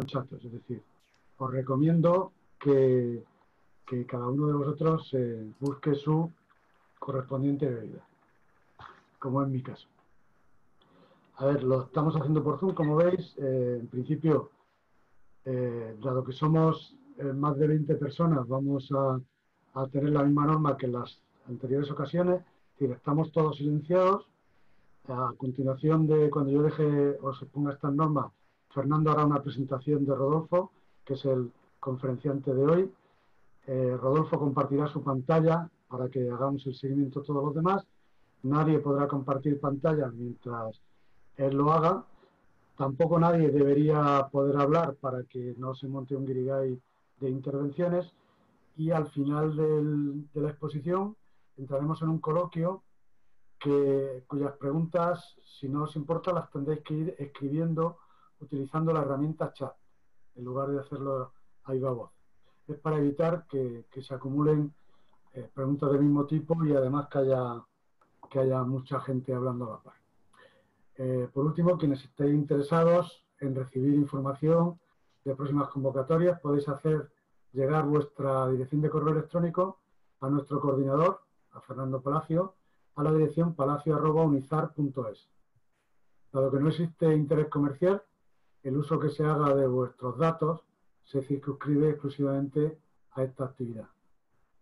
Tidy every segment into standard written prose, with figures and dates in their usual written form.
chatos. Es decir, os recomiendo que cada uno de vosotros busque su correspondiente bebida, como en mi caso. A ver, lo estamos haciendo por Zoom, como veis. En principio, dado que somos más de 20 personas, vamos a tener la misma norma que en las anteriores ocasiones. Es decir, estamos todos silenciados. A continuación de cuando yo os ponga estas normas, Fernando hará una presentación de Rodolfo, que es el conferenciante de hoy. Rodolfo compartirá su pantalla para que hagamos el seguimiento todos los demás. Nadie podrá compartir pantalla mientras él lo haga. Tampoco nadie debería poder hablar para que no se monte un guirigay de intervenciones. Y al final de la exposición entraremos en un coloquio cuyas preguntas, si no os importa, las tendréis que ir escribiendo utilizando la herramienta chat, en lugar de hacerlo a viva voz. Es para evitar que se acumulen preguntas del mismo tipo y además que haya mucha gente hablando a la par. Por último, quienes estéis interesados en recibir información de próximas convocatorias, podéis hacer llegar vuestra dirección de correo electrónico a nuestro coordinador, a Fernando Palacio, a la dirección palacio@unizar.es. Dado que no existe interés comercial, el uso que se haga de vuestros datos se circunscribe exclusivamente a esta actividad.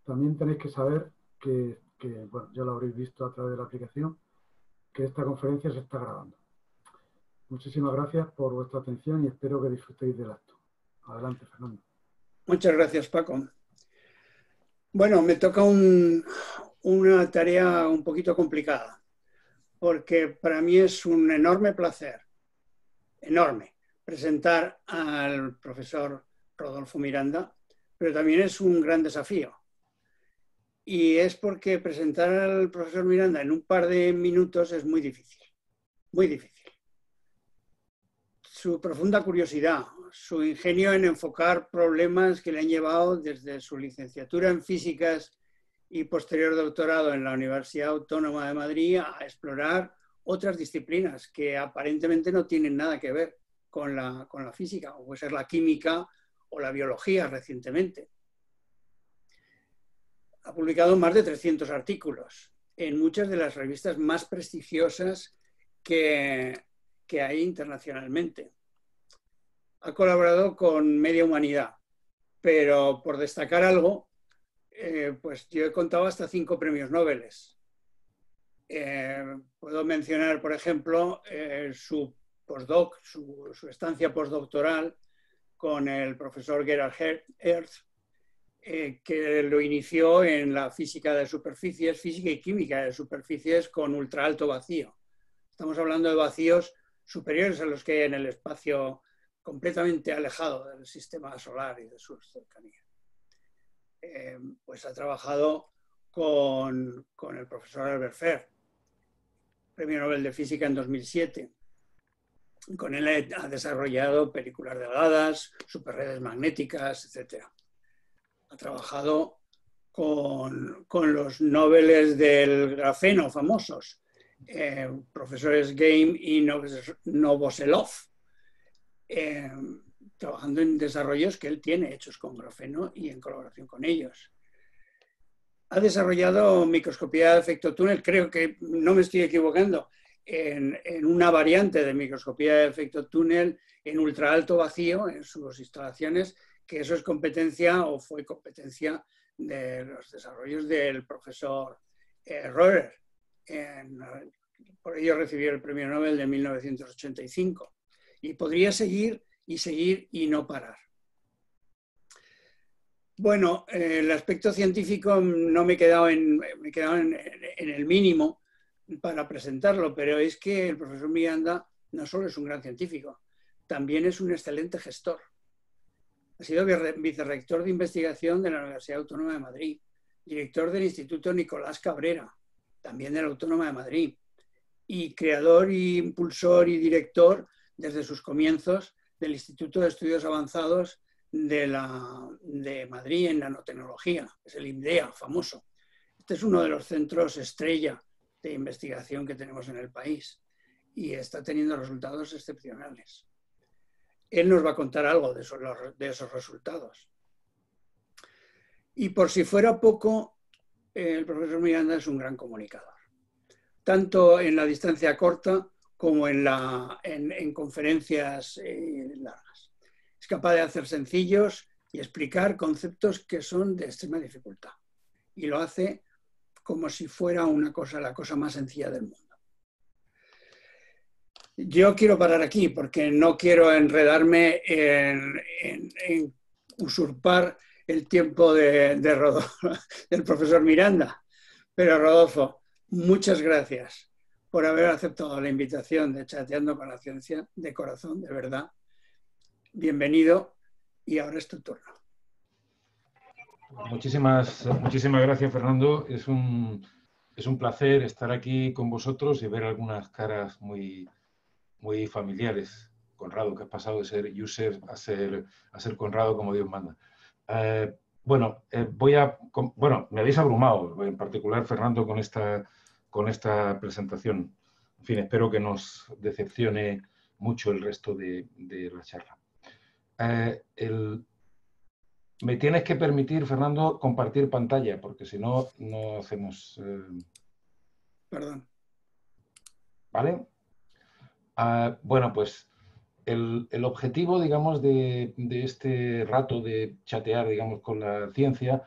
También tenéis que saber que bueno, ya lo habréis visto a través de la aplicación, que esta conferencia se está grabando. Muchísimas gracias por vuestra atención y espero que disfrutéis del acto. Adelante, Fernando. Muchas gracias, Paco. Bueno, me toca una tarea un poquito complicada, porque para mí es un enorme placer, enorme, presentar al profesor Rodolfo Miranda, pero también es un gran desafío. Y es porque presentar al profesor Miranda en un par de minutos es muy difícil, muy difícil. Su profunda curiosidad, su ingenio en enfocar problemas que le han llevado desde su licenciatura en físicas y posterior doctorado en la Universidad Autónoma de Madrid a explorar otras disciplinas que aparentemente no tienen nada que ver con la física, o puede ser la química o la biología recientemente. Ha publicado más de 300 artículos en muchas de las revistas más prestigiosas que hay internacionalmente. Ha colaborado con Media Humanidad, pero por destacar algo, pues yo he contado hasta 5 premios Nobel. Puedo mencionar, por ejemplo, su postdoc, su estancia postdoctoral con el profesor Gerhard Hertz, que lo inició en la física de superficies, física y química de superficies con ultra alto vacío. Estamos hablando de vacíos superiores a los que hay en el espacio completamente alejado del sistema solar y de sus cercanías. Pues ha trabajado con el profesor Albert Fehr, Premio Nobel de Física en 2007. Con él ha desarrollado películas delgadas, superredes magnéticas, etc. Ha trabajado con los Nobeles del grafeno famosos, profesores Game y Novoselov, trabajando en desarrollos que él tiene hechos con grafeno y en colaboración con ellos. Ha desarrollado microscopía de efecto túnel, creo que no me estoy equivocando, en una variante de microscopía de efecto túnel en ultra alto vacío en sus instalaciones, que eso es competencia o fue competencia de los desarrollos del profesor Rohrer. Por ello recibió el Premio Nobel de 1985. Y podría seguir y seguir y no parar. Bueno, el aspecto científico no me he quedado en el mínimo para presentarlo, pero es que el profesor Miranda no solo es un gran científico, también es un excelente gestor. Ha sido vicerrector de investigación de la Universidad Autónoma de Madrid, director del Instituto Nicolás Cabrera, también de la Autónoma de Madrid, y creador, y impulsor y director desde sus comienzos del Instituto de Estudios Avanzados de Madrid en nanotecnología, es el IMDEA famoso. Este es uno de los centros estrella de investigación que tenemos en el país y está teniendo resultados excepcionales. él nos va a contar algo de esos resultados. Y por si fuera poco, el profesor Miranda es un gran comunicador, tanto en la distancia corta como en conferencias largas. Es capaz de hacer sencillos y explicar conceptos que son de extrema dificultad. Y lo hace como si fuera la cosa más sencilla del mundo. Yo quiero parar aquí porque no quiero enredarme en usurpar el tiempo del profesor Miranda. Pero Rodolfo, muchas gracias por haber aceptado la invitación de Chateando con la Ciencia, de corazón, de verdad. Bienvenido y ahora es tu turno. Muchísimas gracias, Fernando. Es un placer estar aquí con vosotros y ver algunas caras muy familiares. Conrado, que has pasado de ser user a ser Conrado como Dios manda. Bueno, me habéis abrumado, en particular Fernando, con esta presentación. En fin, espero que nos decepcione mucho el resto de la charla. Me tienes que permitir, Fernando, compartir pantalla, porque si no, no hacemos... Perdón. ¿Vale? Bueno, pues el objetivo, digamos, de este rato de chatear, digamos, con la ciencia,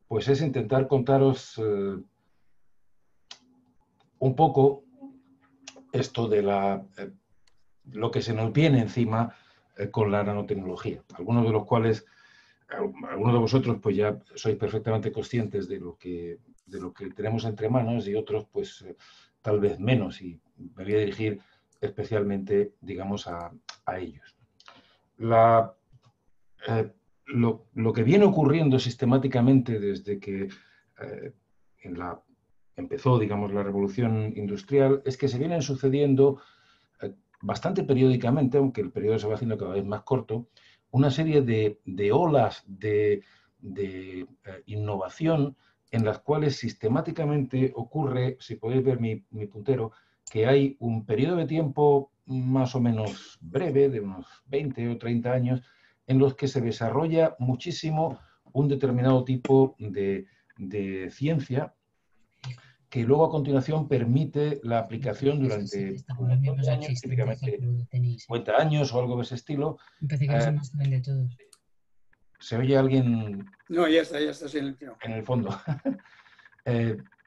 pues es intentar contaros un poco esto de lo que se nos viene encima con la nanotecnología. Algunos de vosotros pues ya sois perfectamente conscientes de lo que tenemos entre manos y otros pues tal vez menos, y me voy a dirigir especialmente, digamos, a ellos. Lo que viene ocurriendo sistemáticamente desde que empezó, digamos, la revolución industrial es que se vienen sucediendo bastante periódicamente, aunque el periodo se va haciendo cada vez más corto, una serie de olas de innovación en las cuales sistemáticamente ocurre, si podéis ver mi puntero, que hay un periodo de tiempo más o menos breve, de unos 20 o 30 años, en los que se desarrolla muchísimo un determinado tipo de ciencia que luego a continuación permite la aplicación durante un montón de años, típicamente 50 años o algo de ese estilo. ¿Se oye alguien? No, ya está silenciado. En el fondo.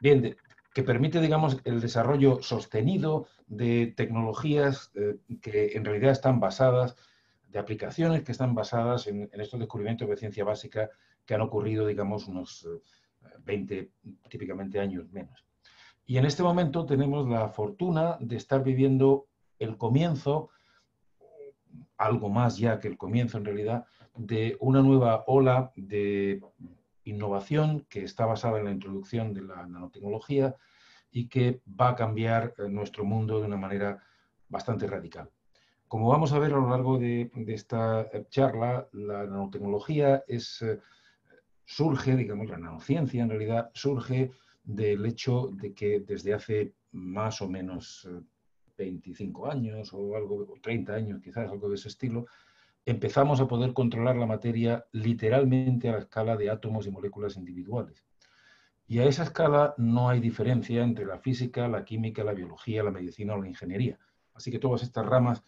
Bien, que permite, digamos, el desarrollo sostenido de tecnologías que en realidad están basadas, de aplicaciones que están basadas en estos descubrimientos de ciencia básica que han ocurrido, digamos, unos 20 típicamente años menos. Y en este momento tenemos la fortuna de estar viviendo el comienzo, algo más ya que el comienzo en realidad, de una nueva ola de innovación que está basada en la introducción de la nanotecnología y que va a cambiar nuestro mundo de una manera bastante radical. Como vamos a ver a lo largo de esta charla, la nanotecnología surge, digamos, la nanociencia en realidad surge del hecho de que desde hace más o menos 25 años o algo, o 30 años quizás, algo de ese estilo, empezamos a poder controlar la materia literalmente a la escala de átomos y moléculas individuales. Y a esa escala no hay diferencia entre la física, la química, la biología, la medicina o la ingeniería. Así que todas estas ramas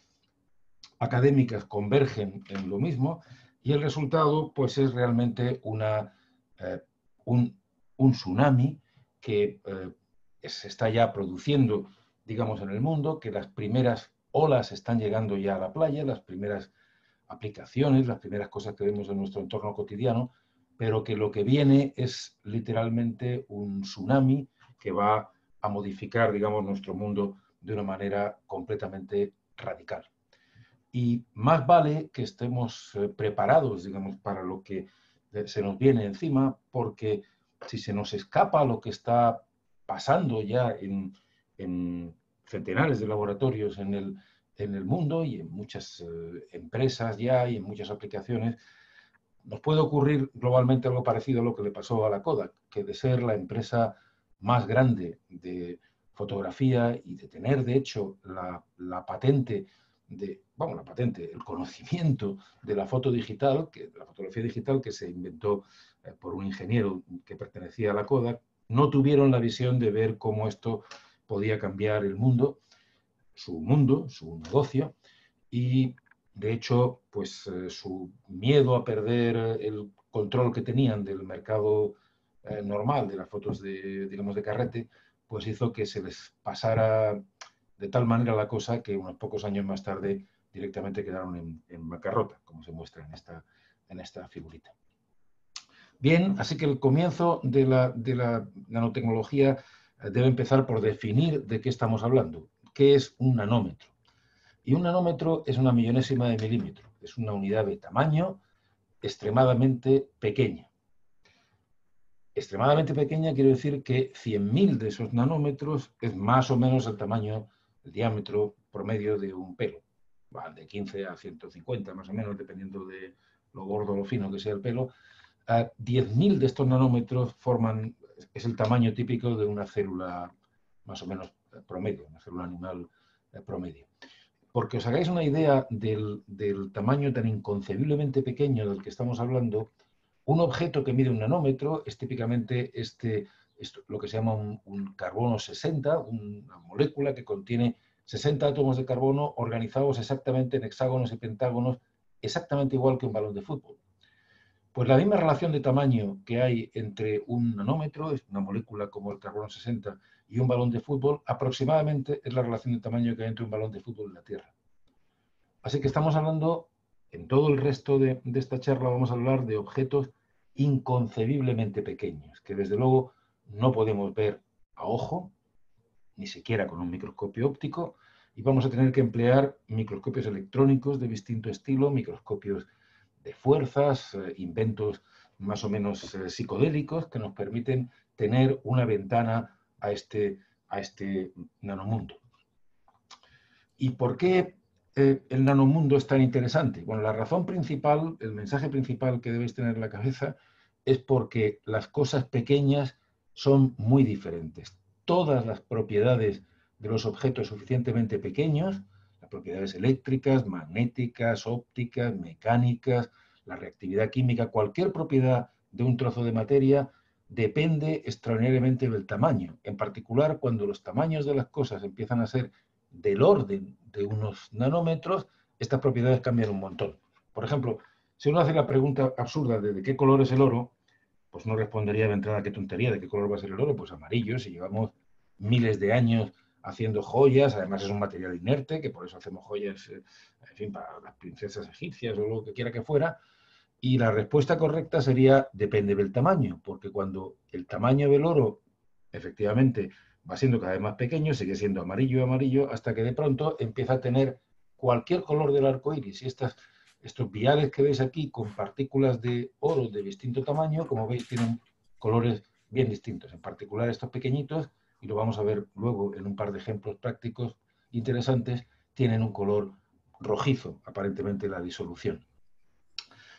académicas convergen en lo mismo y el resultado pues es realmente un tsunami que se está ya produciendo, digamos, en el mundo, que las primeras olas están llegando ya a la playa, las primeras aplicaciones, las primeras cosas que vemos en nuestro entorno cotidiano, pero que lo que viene es literalmente un tsunami que va a modificar, digamos, nuestro mundo de una manera completamente radical. Y más vale que estemos preparados, digamos, para lo que se nos viene encima, porque si se nos escapa lo que está pasando ya en centenares de laboratorios en el mundo y en muchas empresas ya y en muchas aplicaciones, nos puede ocurrir globalmente algo parecido a lo que le pasó a la Kodak, que de ser la empresa más grande de fotografía y de tener, de hecho, la patente la patente, el conocimiento de la foto digital, de la fotografía digital que se inventó por un ingeniero que pertenecía a la Kodak, no tuvieron la visión de ver cómo esto podía cambiar el mundo, su negocio, y de hecho, pues su miedo a perder el control que tenían del mercado normal de las fotos digamos, de carrete, pues hizo que se les pasara de tal manera la cosa que unos pocos años más tarde directamente quedaron en bancarrota, como se muestra en esta figurita. Bien, así que el comienzo de la nanotecnología debe empezar por definir de qué estamos hablando. ¿Qué es un nanómetro? Y un nanómetro es una millonésima de milímetro. Es una unidad de tamaño extremadamente pequeña. Extremadamente pequeña quiere decir que 100.000 de esos nanómetros es más o menos el tamaño, el diámetro promedio de un pelo. Va de 15 a 150 más o menos, dependiendo de lo gordo o lo fino que sea el pelo. 10.000 de estos nanómetros es el tamaño típico de una célula más o menos promedio, una célula animal promedio. Porque os hagáis una idea del tamaño tan inconcebiblemente pequeño del que estamos hablando, un objeto que mide un nanómetro es típicamente lo que se llama un carbono 60, una molécula que contiene 60 átomos de carbono organizados exactamente en hexágonos y pentágonos, exactamente igual que un balón de fútbol. Pues la misma relación de tamaño que hay entre un nanómetro, es una molécula como el carbono 60, y un balón de fútbol, aproximadamente es la relación de tamaño que hay entre un balón de fútbol y la Tierra. Así que estamos hablando, en todo el resto de esta charla vamos a hablar de objetos inconcebiblemente pequeños, que desde luego no podemos ver a ojo, ni siquiera con un microscopio óptico, y vamos a tener que emplear microscopios electrónicos de distinto estilo, microscopios de fuerzas, inventos más o menos psicodélicos que nos permiten tener una ventana a este nanomundo. ¿Y por qué el nanomundo es tan interesante? Bueno, la razón principal, el mensaje principal que debéis tener en la cabeza es porque las cosas pequeñas son muy diferentes. Todas las propiedades de los objetos suficientemente pequeños, las propiedades eléctricas, magnéticas, ópticas, mecánicas, la reactividad química, cualquier propiedad de un trozo de materia depende extraordinariamente del tamaño. En particular, cuando los tamaños de las cosas empiezan a ser del orden de unos nanómetros, estas propiedades cambian un montón. Por ejemplo, si uno hace la pregunta absurda de qué color es el oro, pues no respondería de entrada qué tontería, de qué color va a ser el oro, pues amarillo, si llevamos miles de años haciendo joyas, además es un material inerte, que por eso hacemos joyas, en fin, para las princesas egipcias o lo que quiera que fuera, y la respuesta correcta sería depende del tamaño, porque cuando el tamaño del oro efectivamente va siendo cada vez más pequeño, sigue siendo amarillo, hasta que de pronto empieza a tener cualquier color del arco iris. Y estos viales que veis aquí con partículas de oro de distinto tamaño, como veis, tienen colores bien distintos. En particular estos pequeñitos, y lo vamos a ver luego en un par de ejemplos prácticos interesantes, tienen un color rojizo, aparentemente la disolución.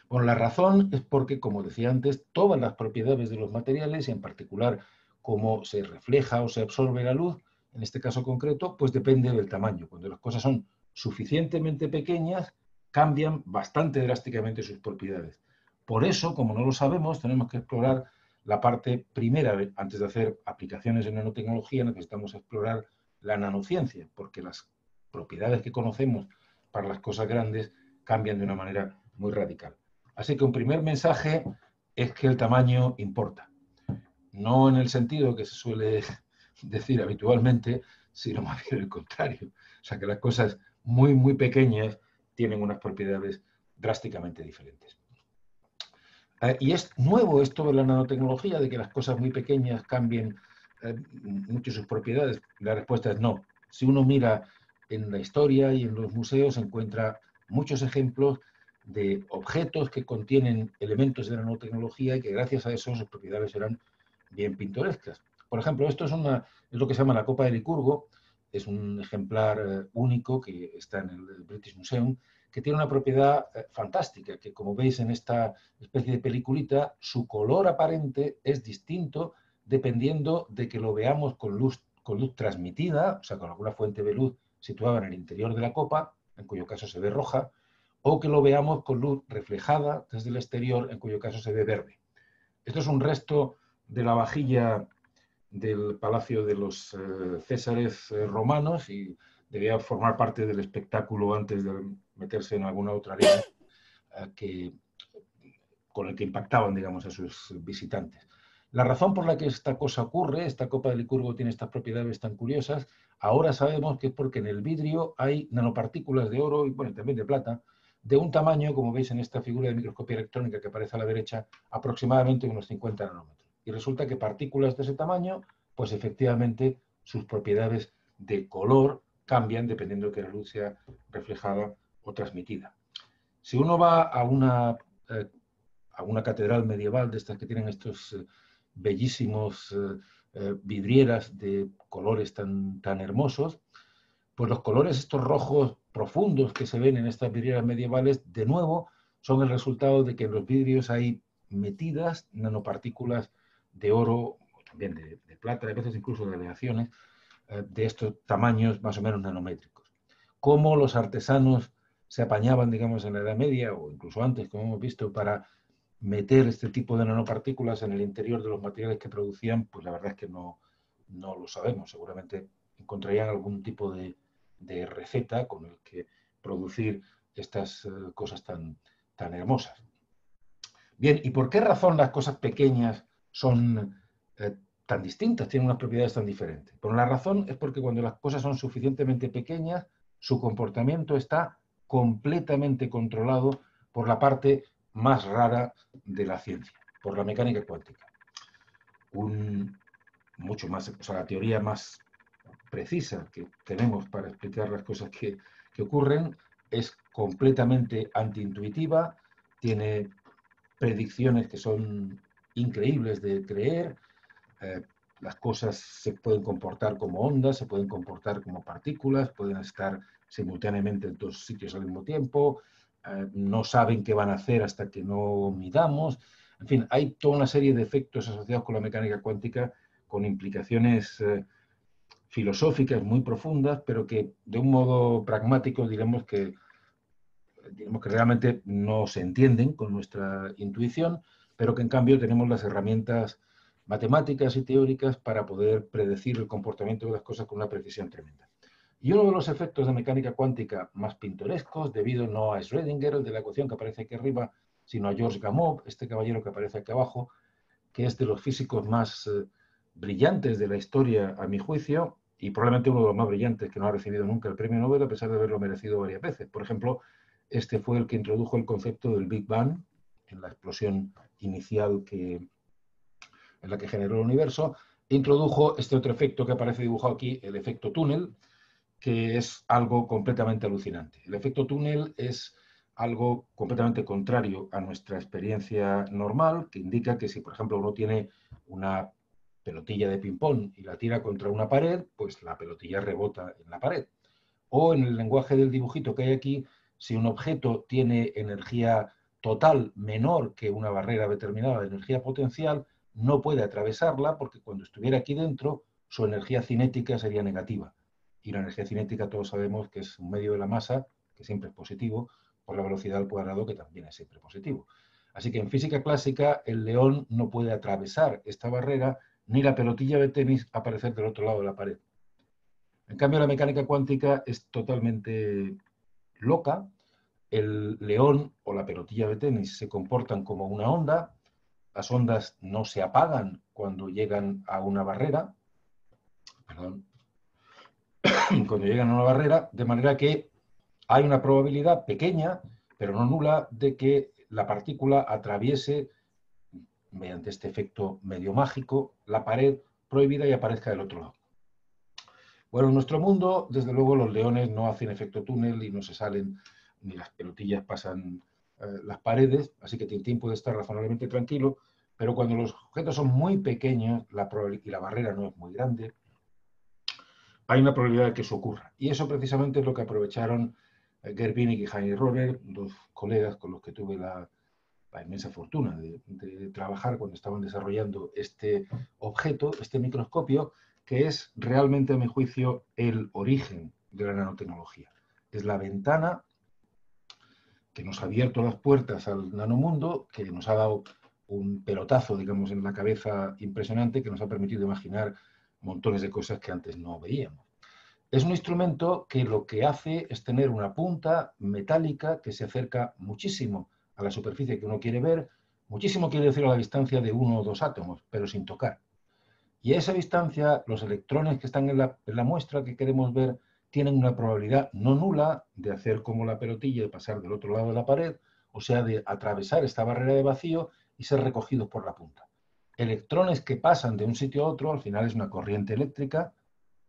Bueno, la razón es porque, como decía antes, todas las propiedades de los materiales, y en particular cómo se refleja o se absorbe la luz, en este caso concreto, pues depende del tamaño. Cuando las cosas son suficientemente pequeñas, cambian bastante drásticamente sus propiedades. Por eso, como no lo sabemos, tenemos que explorar la parte primera. Antes de hacer aplicaciones en nanotecnología, necesitamos explorar la nanociencia, porque las propiedades que conocemos para las cosas grandes cambian de una manera muy radical. Así que un primer mensaje es que el tamaño importa. No en el sentido que se suele decir habitualmente, sino más bien el contrario. O sea, que las cosas muy, muy pequeñas tienen unas propiedades drásticamente diferentes. Y es nuevo esto de la nanotecnología, de que las cosas muy pequeñas cambien mucho sus propiedades. La respuesta es no. Si uno mira en la historia y en los museos, encuentra muchos ejemplos de objetos que contienen elementos de nanotecnología y que gracias a eso sus propiedades serán bien pintorescas. Por ejemplo, esto es lo que se llama la copa de Licurgo, es un ejemplar único que está en el British Museum, que tiene una propiedad fantástica, que como veis en esta especie de peliculita, su color aparente es distinto dependiendo de que lo veamos con luz transmitida, o sea, con alguna fuente de luz situada en el interior de la copa, en cuyo caso se ve roja, o que lo veamos con luz reflejada desde el exterior, en cuyo caso se ve verde. Esto es un resto de la vajilla del Palacio de los Césares romanos y debía formar parte del espectáculo antes de meterse en alguna otra arena con el que impactaban, digamos, a sus visitantes. La razón por la que esta cosa ocurre, esta copa de Licurgo tiene estas propiedades tan curiosas, ahora sabemos que es porque en el vidrio hay nanopartículas de oro y bueno, también de plata, de un tamaño, como veis en esta figura de microscopía electrónica que aparece a la derecha, aproximadamente unos 50 nanómetros. Y resulta que partículas de ese tamaño, pues efectivamente sus propiedades de color cambian dependiendo de que la luz sea reflejada o transmitida. Si uno va a una catedral medieval de estas que tienen estos bellísimos vidrieras de colores tan hermosos, pues los colores estos rojos profundos que se ven en estas vidrieras medievales, de nuevo, son el resultado de que en los vidrios hay metidas nanopartículas de oro, también de plata, a veces incluso de aleaciones, de estos tamaños más o menos nanométricos. Cómo los artesanos se apañaban, digamos, en la Edad Media, o incluso antes, como hemos visto, para meter este tipo de nanopartículas en el interior de los materiales que producían, pues la verdad es que no lo sabemos. Seguramente encontrarían algún tipo de receta con el que producir estas cosas tan hermosas. Bien, ¿y por qué razón las cosas pequeñas son tan distintas, tienen unas propiedades tan diferentes? Bueno, la razón es porque cuando las cosas son suficientemente pequeñas, su comportamiento está completamente controlado por la parte más rara de la ciencia, por la mecánica cuántica. Mucho más, o sea, la teoría más precisa que tenemos para explicar las cosas que ocurren es completamente antiintuitiva, tiene predicciones que son increíbles de creer, las cosas se pueden comportar como ondas, se pueden comportar como partículas, pueden estar simultáneamente en dos sitios al mismo tiempo, no saben qué van a hacer hasta que no midamos. En fin, hay toda una serie de efectos asociados con la mecánica cuántica con implicaciones filosóficas muy profundas, pero que de un modo pragmático diremos que realmente no se entienden con nuestra intuición, pero que en cambio tenemos las herramientas matemáticas y teóricas para poder predecir el comportamiento de las cosas con una precisión tremenda. Y uno de los efectos de mecánica cuántica más pintorescos, debido no a Schrödinger, el de la ecuación que aparece aquí arriba, sino a George Gamow, este caballero que aparece aquí abajo, que es de los físicos más brillantes de la historia, a mi juicio, y probablemente uno de los más brillantes que no ha recibido nunca el premio Nobel, a pesar de haberlo merecido varias veces. Por ejemplo, este fue el que introdujo el concepto del Big Bang, en la explosión inicial en la que generó el universo, e introdujo este otro efecto que aparece dibujado aquí, el efecto túnel, que es algo completamente alucinante. El efecto túnel es algo completamente contrario a nuestra experiencia normal, que indica que si, por ejemplo, uno tiene una pelotilla de ping-pong y la tira contra una pared, pues la pelotilla rebota en la pared. O en el lenguaje del dibujito que hay aquí, si un objeto tiene energía total menor que una barrera determinada de energía potencial, no puede atravesarla porque cuando estuviera aquí dentro, su energía cinética sería negativa. Y la energía cinética todos sabemos que es un medio de la masa, que siempre es positivo, por la velocidad al cuadrado, que también es siempre positivo. Así que en física clásica, el león no puede atravesar esta barrera, ni la pelotilla de tenis aparecer del otro lado de la pared. En cambio, la mecánica cuántica es totalmente loca. El león o la pelotilla de tenis se comportan como una onda. Las ondas no se apagan cuando llegan a una barrera. Perdón. Cuando llegan a una barrera, de manera que hay una probabilidad pequeña, pero no nula, de que la partícula atraviese, mediante este efecto medio mágico, la pared prohibida y aparezca del otro lado. Bueno, en nuestro mundo, desde luego, los leones no hacen efecto túnel y no se salen, ni las pelotillas pasan las paredes, así que Tintín puede estar razonablemente tranquilo, pero cuando los objetos son muy pequeños y la barrera no es muy grande, hay una probabilidad de que eso ocurra. Y eso precisamente es lo que aprovecharon Gerd Wienig y Heinrich Roller, dos colegas con los que tuve la inmensa fortuna de trabajar cuando estaban desarrollando este objeto, este microscopio, que es realmente, a mi juicio, el origen de la nanotecnología. es la ventana que nos ha abierto las puertas al nanomundo, que nos ha dado un pelotazo, digamos, en la cabeza impresionante, que nos ha permitido imaginar montones de cosas que antes no veíamos. Es un instrumento que lo que hace es tener una punta metálica que se acerca muchísimo a la superficie que uno quiere ver, muchísimo quiere decir a la distancia de 1 o 2 átomos, pero sin tocar. Y a esa distancia, los electrones que están en la muestra que queremos ver tienen una probabilidad no nula de hacer como la pelotilla, de pasar del otro lado de la pared, o sea, de atravesar esta barrera de vacío y ser recogidos por la punta. Electrones que pasan de un sitio a otro, al final es una corriente eléctrica,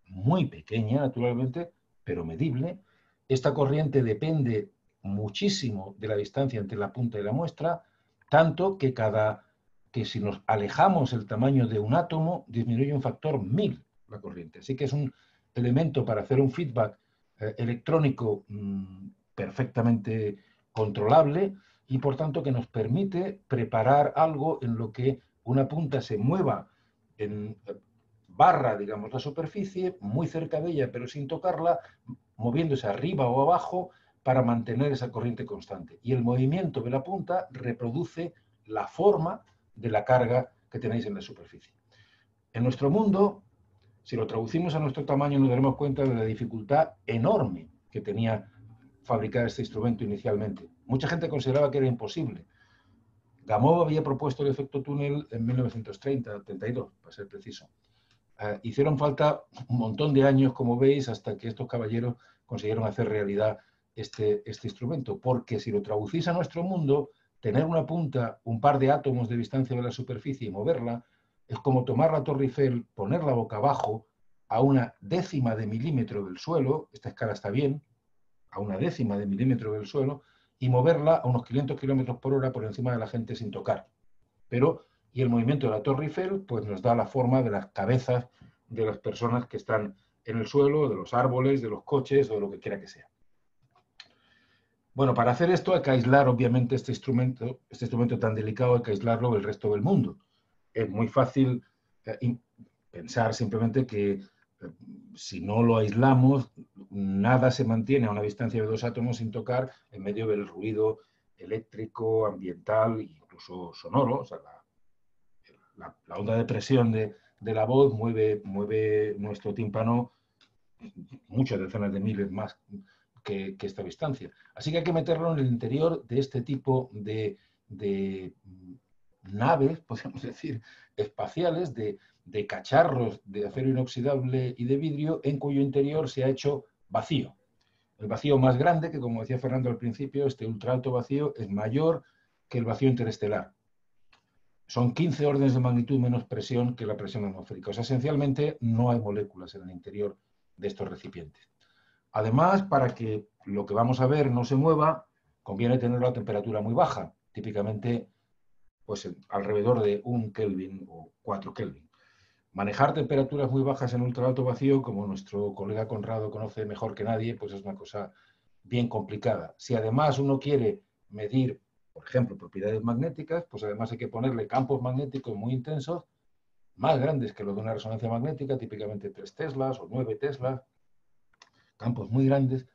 muy pequeña, naturalmente, pero medible. Esta corriente depende muchísimo de la distancia entre la punta y la muestra, tanto que si nos alejamos el tamaño de un átomo, disminuye un factor 1000 la corriente. Así que es un elemento para hacer un feedback electrónico perfectamente controlable y, por tanto, que nos permite preparar algo en lo que una punta se mueva en barra, digamos, la superficie, muy cerca de ella, pero sin tocarla, moviéndose arriba o abajo para mantener esa corriente constante. Y el movimiento de la punta reproduce la forma de la carga que tenéis en la superficie. En nuestro mundo, si lo traducimos a nuestro tamaño, nos daremos cuenta de la dificultad enorme que tenía fabricar este instrumento inicialmente. Mucha gente consideraba que era imposible. Gamow había propuesto el efecto túnel en 1930, 32, para ser preciso. Hicieron falta un montón de años, como veis, hasta que estos caballeros consiguieron hacer realidad este instrumento, porque si lo traducís a nuestro mundo, tener una punta, un par de átomos de distancia de la superficie y moverla, es como tomar la Torre Eiffel, ponerla boca abajo a 1/10 de milímetro del suelo, esta escala está bien, a 1/10 de milímetro del suelo, y moverla a unos 500 kilómetros por hora por encima de la gente sin tocar. Y el movimiento de la Torre Eiffel pues, nos da la forma de las cabezas de las personas que están en el suelo, de los árboles, de los coches o de lo que quiera que sea. Bueno, para hacer esto hay que aislar obviamente este instrumento tan delicado, hay que aislarlo del resto del mundo. Es muy fácil pensar simplemente que si no lo aislamos, nada se mantiene a una distancia de 2 átomos sin tocar en medio del ruido eléctrico, ambiental e incluso sonoro. O sea, la onda de presión de la voz mueve nuestro tímpano muchas decenas de miles más que esta distancia. Así que hay que meterlo en el interior de este tipo de naves, podríamos decir, espaciales, de cacharros de acero inoxidable y de vidrio, en cuyo interior se ha hecho vacío. El vacío más grande, que como decía Fernando al principio, este ultraalto vacío, es mayor que el vacío interestelar. Son 15 órdenes de magnitud menos presión que la presión atmosférica. O sea, esencialmente no hay moléculas en el interior de estos recipientes. Además, para que lo que vamos a ver no se mueva, conviene tenerlo a temperatura muy baja, típicamente pues, alrededor de 1 Kelvin o 4 Kelvin. Manejar temperaturas muy bajas en ultraalto vacío, como nuestro colega Conrado conoce mejor que nadie, pues es una cosa bien complicada. Si además uno quiere medir, por ejemplo, propiedades magnéticas, pues además hay que ponerle campos magnéticos muy intensos, más grandes que los de una resonancia magnética, típicamente 3 teslas o 9 teslas, campos muy grandes,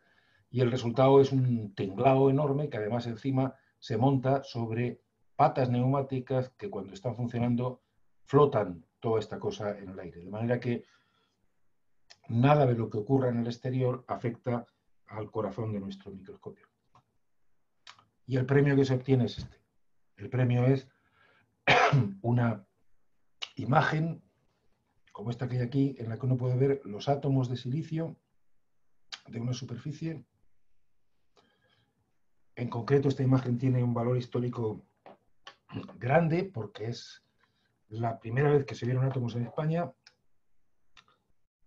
y el resultado es un tinglao enorme que además encima se monta sobre patas neumáticas que cuando están funcionando flotan toda esta cosa en el aire. De manera que nada de lo que ocurra en el exterior afecta al corazón de nuestro microscopio. Y el premio que se obtiene es este. El premio es una imagen como esta que hay aquí, en la que uno puede ver los átomos de silicio de una superficie. En concreto, esta imagen tiene un valor histórico grande porque es la primera vez que se vieron átomos en España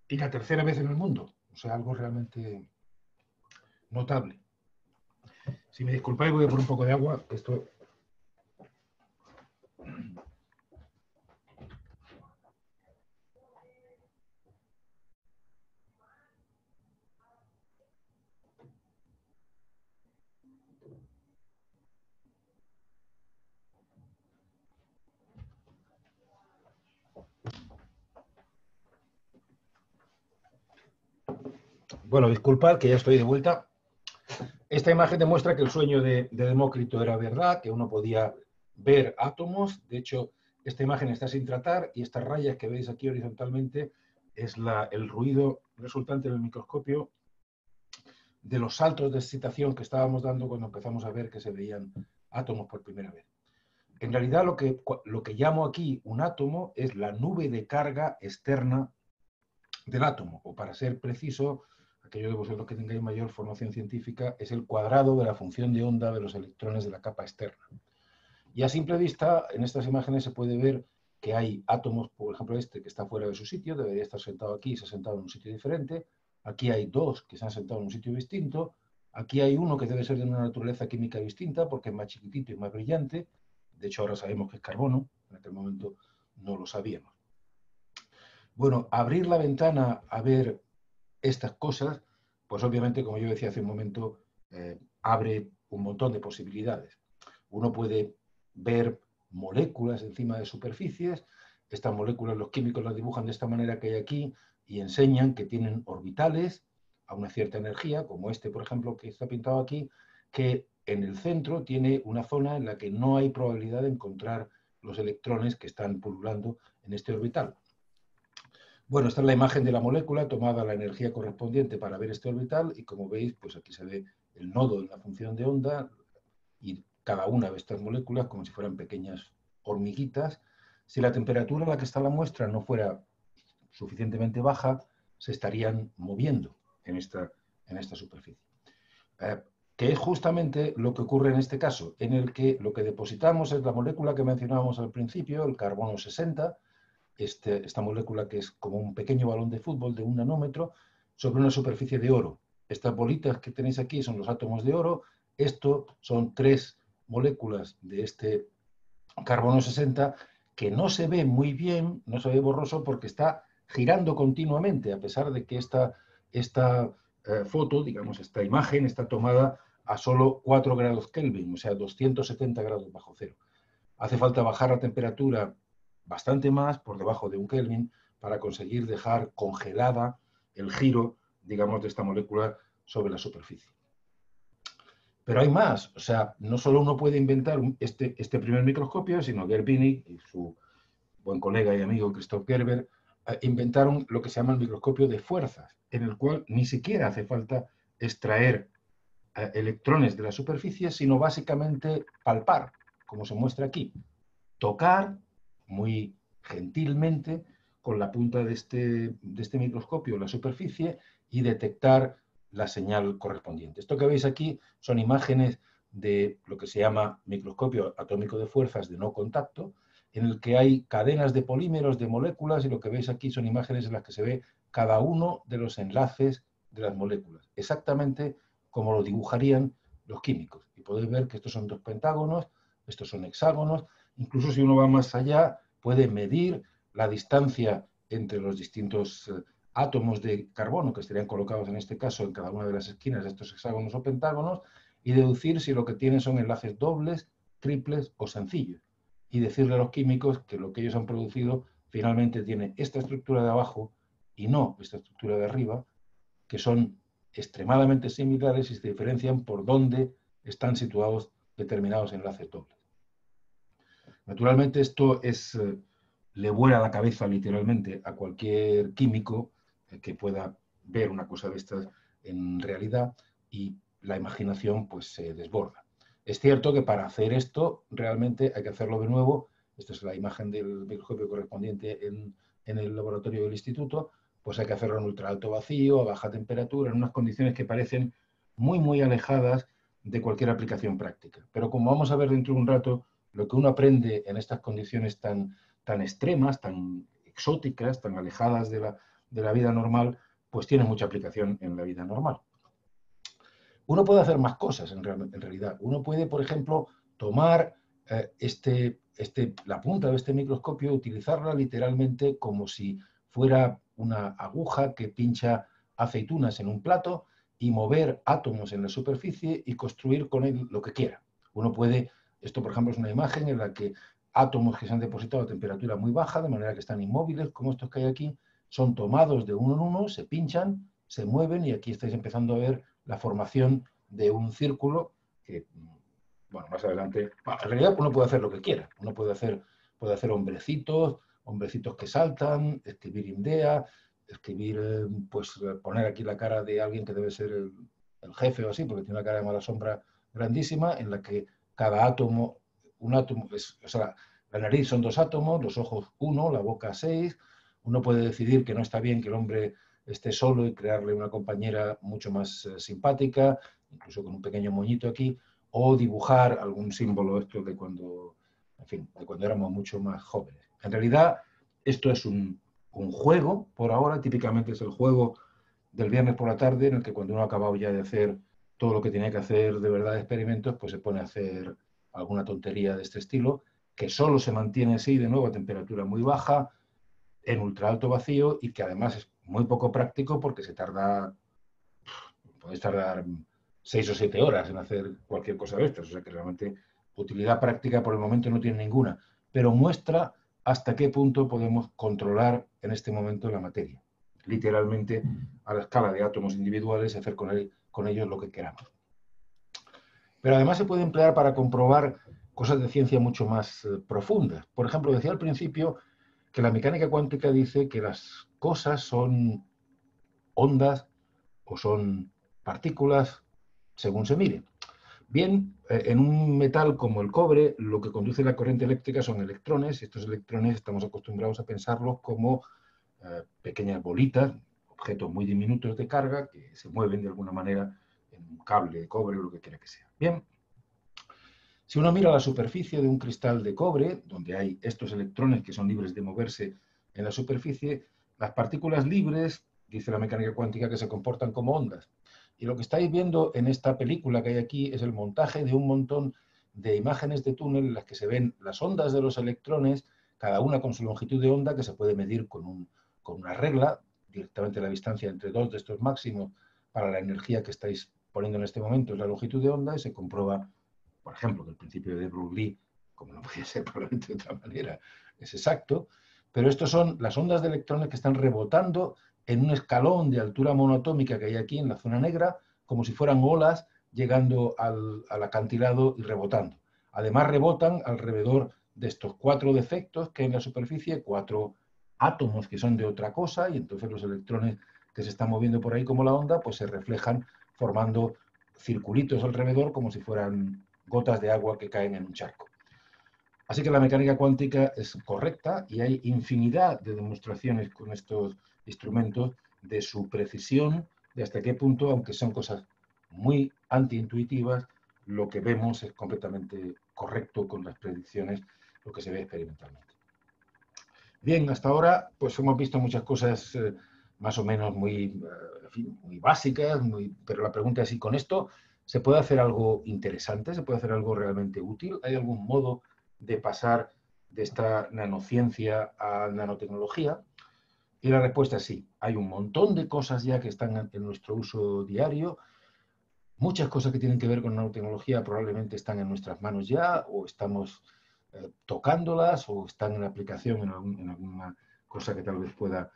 y la tercera vez en el mundo. O sea, algo realmente notable. Si me disculpáis, voy a poner un poco de agua. Esto... Bueno, disculpad que ya estoy de vuelta. Esta imagen demuestra que el sueño de Demócrito era verdad, que uno podía ver átomos. De hecho, esta imagen está sin tratar y estas rayas que veis aquí horizontalmente es el ruido resultante en el microscopio de los saltos de excitación que estábamos dando cuando empezamos a ver que se veían átomos por primera vez. En realidad lo que llamo aquí un átomo es la nube de carga externa del átomo, o para ser preciso, aquellos de vosotros que tengáis mayor formación científica, es el cuadrado de la función de onda de los electrones de la capa externa. Y a simple vista, en estas imágenes se puede ver que hay átomos, por ejemplo este que está fuera de su sitio, debería estar sentado aquí, se ha sentado en un sitio diferente. Aquí hay dos que se han sentado en un sitio distinto. Aquí hay uno que debe ser de una naturaleza química distinta porque es más chiquitito y más brillante. De hecho, ahora sabemos que es carbono. En aquel momento no lo sabíamos. Bueno, abrir la ventana a ver estas cosas, pues obviamente, como yo decía hace un momento, abre un montón de posibilidades. Uno puede ver moléculas encima de superficies. Estas moléculas los químicos las dibujan de esta manera que hay aquí y enseñan que tienen orbitales a una cierta energía, como este, por ejemplo, que está pintado aquí, que en el centro tiene una zona en la que no hay probabilidad de encontrar los electrones que están pululando en este orbital. Bueno, esta es la imagen de la molécula tomada la energía correspondiente para ver este orbital y como veis, pues aquí se ve el nodo en la función de onda y cada una de estas moléculas como si fueran pequeñas hormiguitas. Si la temperatura a la que está la muestra no fuera suficientemente baja, se estarían moviendo en esta superficie. Que es justamente lo que ocurre en este caso, en el que lo que depositamos es la molécula que mencionábamos al principio, el carbono 60, esta molécula que es como un pequeño balón de fútbol de 1 nanómetro, sobre una superficie de oro. Estas bolitas que tenéis aquí son los átomos de oro. Esto son 3 moléculas de este carbono 60 que no se ve muy bien, no se ve borroso porque está girando continuamente, a pesar de que esta foto, digamos, esta imagen está tomada a solo 4 grados Kelvin, o sea, 270 grados bajo cero. Hace falta bajar la temperatura bastante más, por debajo de 1 Kelvin, para conseguir dejar congelada el giro, digamos, de esta molécula sobre la superficie. Pero hay más, o sea, no solo uno puede inventar este primer microscopio, sino Gervini y su buen colega y amigo Christoph Gerber inventaron lo que se llama el microscopio de fuerzas, en el cual ni siquiera hace falta extraer electrones de la superficie, sino básicamente palpar, como se muestra aquí, tocar muy gentilmente con la punta de este microscopio la superficie y detectar la señal correspondiente. Esto que veis aquí son imágenes de lo que se llama microscopio atómico de fuerzas de no contacto, en el que hay cadenas de polímeros, de moléculas, y lo que veis aquí son imágenes en las que se ve cada uno de los enlaces de las moléculas, exactamente como lo dibujarían los químicos. Y podéis ver que estos son 2 pentágonos, estos son hexágonos. Incluso si uno va más allá, puede medir la distancia entre los distintos átomos de carbono que estarían colocados en este caso en cada una de las esquinas de estos hexágonos o pentágonos y deducir si lo que tienen son enlaces dobles, triples o sencillos. Y decirle a los químicos que lo que ellos han producido finalmente tiene esta estructura de abajo y no esta estructura de arriba, que son extremadamente similares y se diferencian por dónde están situados determinados enlaces dobles. Naturalmente esto le vuela la cabeza literalmente a cualquier químico que pueda ver una cosa de estas en realidad y la imaginación pues se desborda. Es cierto que para hacer esto realmente hay que hacerlo de nuevo. Esta es la imagen del microscopio correspondiente en el laboratorio del instituto. Pues hay que hacerlo en ultra alto vacío, a baja temperatura, en unas condiciones que parecen muy alejadas de cualquier aplicación práctica. Pero como vamos a ver dentro de un rato, lo que uno aprende en estas condiciones tan extremas, tan exóticas, tan alejadas de la vida normal, pues tiene mucha aplicación en la vida normal. Uno puede hacer más cosas en realidad. Uno puede, por ejemplo, tomar la punta de este microscopio, utilizarla literalmente como si fuera una aguja que pincha aceitunas en un plato y mover átomos en la superficie y construir con él lo que quiera. Uno puede, esto por ejemplo es una imagen en la que átomos que se han depositado a temperatura muy baja, de manera que están inmóviles, como estos que hay aquí, son tomados de uno en uno, se pinchan, se mueven y aquí estáis empezando a ver la formación de un círculo que, bueno, más adelante, en realidad uno puede hacer lo que quiera. Uno puede hacer hombrecitos que saltan, escribir INDEA, escribir, pues poner aquí la cara de alguien que debe ser el jefe o así, porque tiene una cara de mala sombra grandísima, en la que cada átomo, un átomo, o sea, la nariz son 2 átomos, los ojos 1, la boca 6. Uno puede decidir que no está bien que el hombre esté solo y crearle una compañera mucho más simpática, incluso con un pequeño moñito aquí, o dibujar algún símbolo esto de cuando, en fin, de cuando éramos mucho más jóvenes. En realidad, esto es un juego, por ahora, típicamente es el juego del viernes por la tarde, en el que cuando uno ha acabado ya de hacer todo lo que tiene que hacer de verdad de experimentos, pues se pone a hacer alguna tontería de este estilo, que solo se mantiene así, de nuevo, a temperatura muy baja, en ultra alto vacío, y que además es muy poco práctico porque puedes tardar 6 o 7 horas en hacer cualquier cosa de estas, o sea que realmente utilidad práctica por el momento no tiene ninguna, pero muestra hasta qué punto podemos controlar en este momento la materia, literalmente a la escala de átomos individuales y hacer con ellos lo que queramos. Pero además se puede emplear para comprobar cosas de ciencia mucho más profundas. Por ejemplo, decía al principio que la mecánica cuántica dice que las cosas son ondas o son partículas según se mire. Bien, en un metal como el cobre, lo que conduce la corriente eléctrica son electrones. Estos electrones estamos acostumbrados a pensarlos como pequeñas bolitas, objetos muy diminutos de carga que se mueven de alguna manera en un cable de cobre o lo que quiera que sea. Bien, si uno mira la superficie de un cristal de cobre, donde hay estos electrones que son libres de moverse en la superficie, las partículas libres, dice la mecánica cuántica, que se comportan como ondas. Y lo que estáis viendo en esta película que hay aquí es el montaje de un montón de imágenes de túnel en las que se ven las ondas de los electrones, cada una con su longitud de onda, que se puede medir con una regla, directamente la distancia entre 2 de estos máximos para la energía que estáis poniendo en este momento es la longitud de onda, y se comprueba, por ejemplo, que el principio de Broglie, como no podía ser probablemente de otra manera, es exacto, pero estos son las ondas de electrones que están rebotando en un escalón de altura monoatómica que hay aquí en la zona negra, como si fueran olas llegando al acantilado y rebotando. Además rebotan alrededor de estos 4 defectos que hay en la superficie, 4 átomos que son de otra cosa, y entonces los electrones que se están moviendo por ahí como la onda, pues se reflejan formando circulitos alrededor como si fueran gotas de agua que caen en un charco. Así que la mecánica cuántica es correcta y hay infinidad de demostraciones con estos instrumentos de su precisión, de hasta qué punto, aunque son cosas muy antiintuitivas, lo que vemos es completamente correcto con las predicciones, lo que se ve experimentalmente. Bien, hasta ahora pues hemos visto muchas cosas más o menos muy básicas, pero la pregunta es si con esto se puede hacer algo interesante, se puede hacer algo realmente útil. ¿Hay algún modo de pasar de esta nanociencia a nanotecnología? Y la respuesta es sí. Hay un montón de cosas ya que están en nuestro uso diario. Muchas cosas que tienen que ver con nanotecnología probablemente están en nuestras manos ya, o estamos tocándolas, o están en aplicación en alguna cosa que tal vez pueda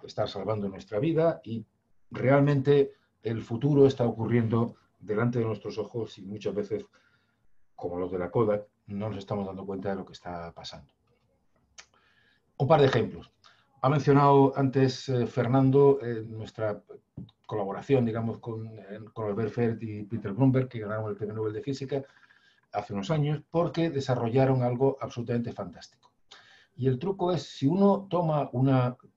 estar salvando nuestra vida, y realmente el futuro está ocurriendo delante de nuestros ojos y muchas veces, como los de la Kodak, no nos estamos dando cuenta de lo que está pasando. Un par de ejemplos. Ha mencionado antes Fernando nuestra colaboración, digamos, con Albert Fert y Peter Grunberg, que ganaron el Premio Nobel de Física hace unos años, porque desarrollaron algo absolutamente fantástico. Y el truco es, si uno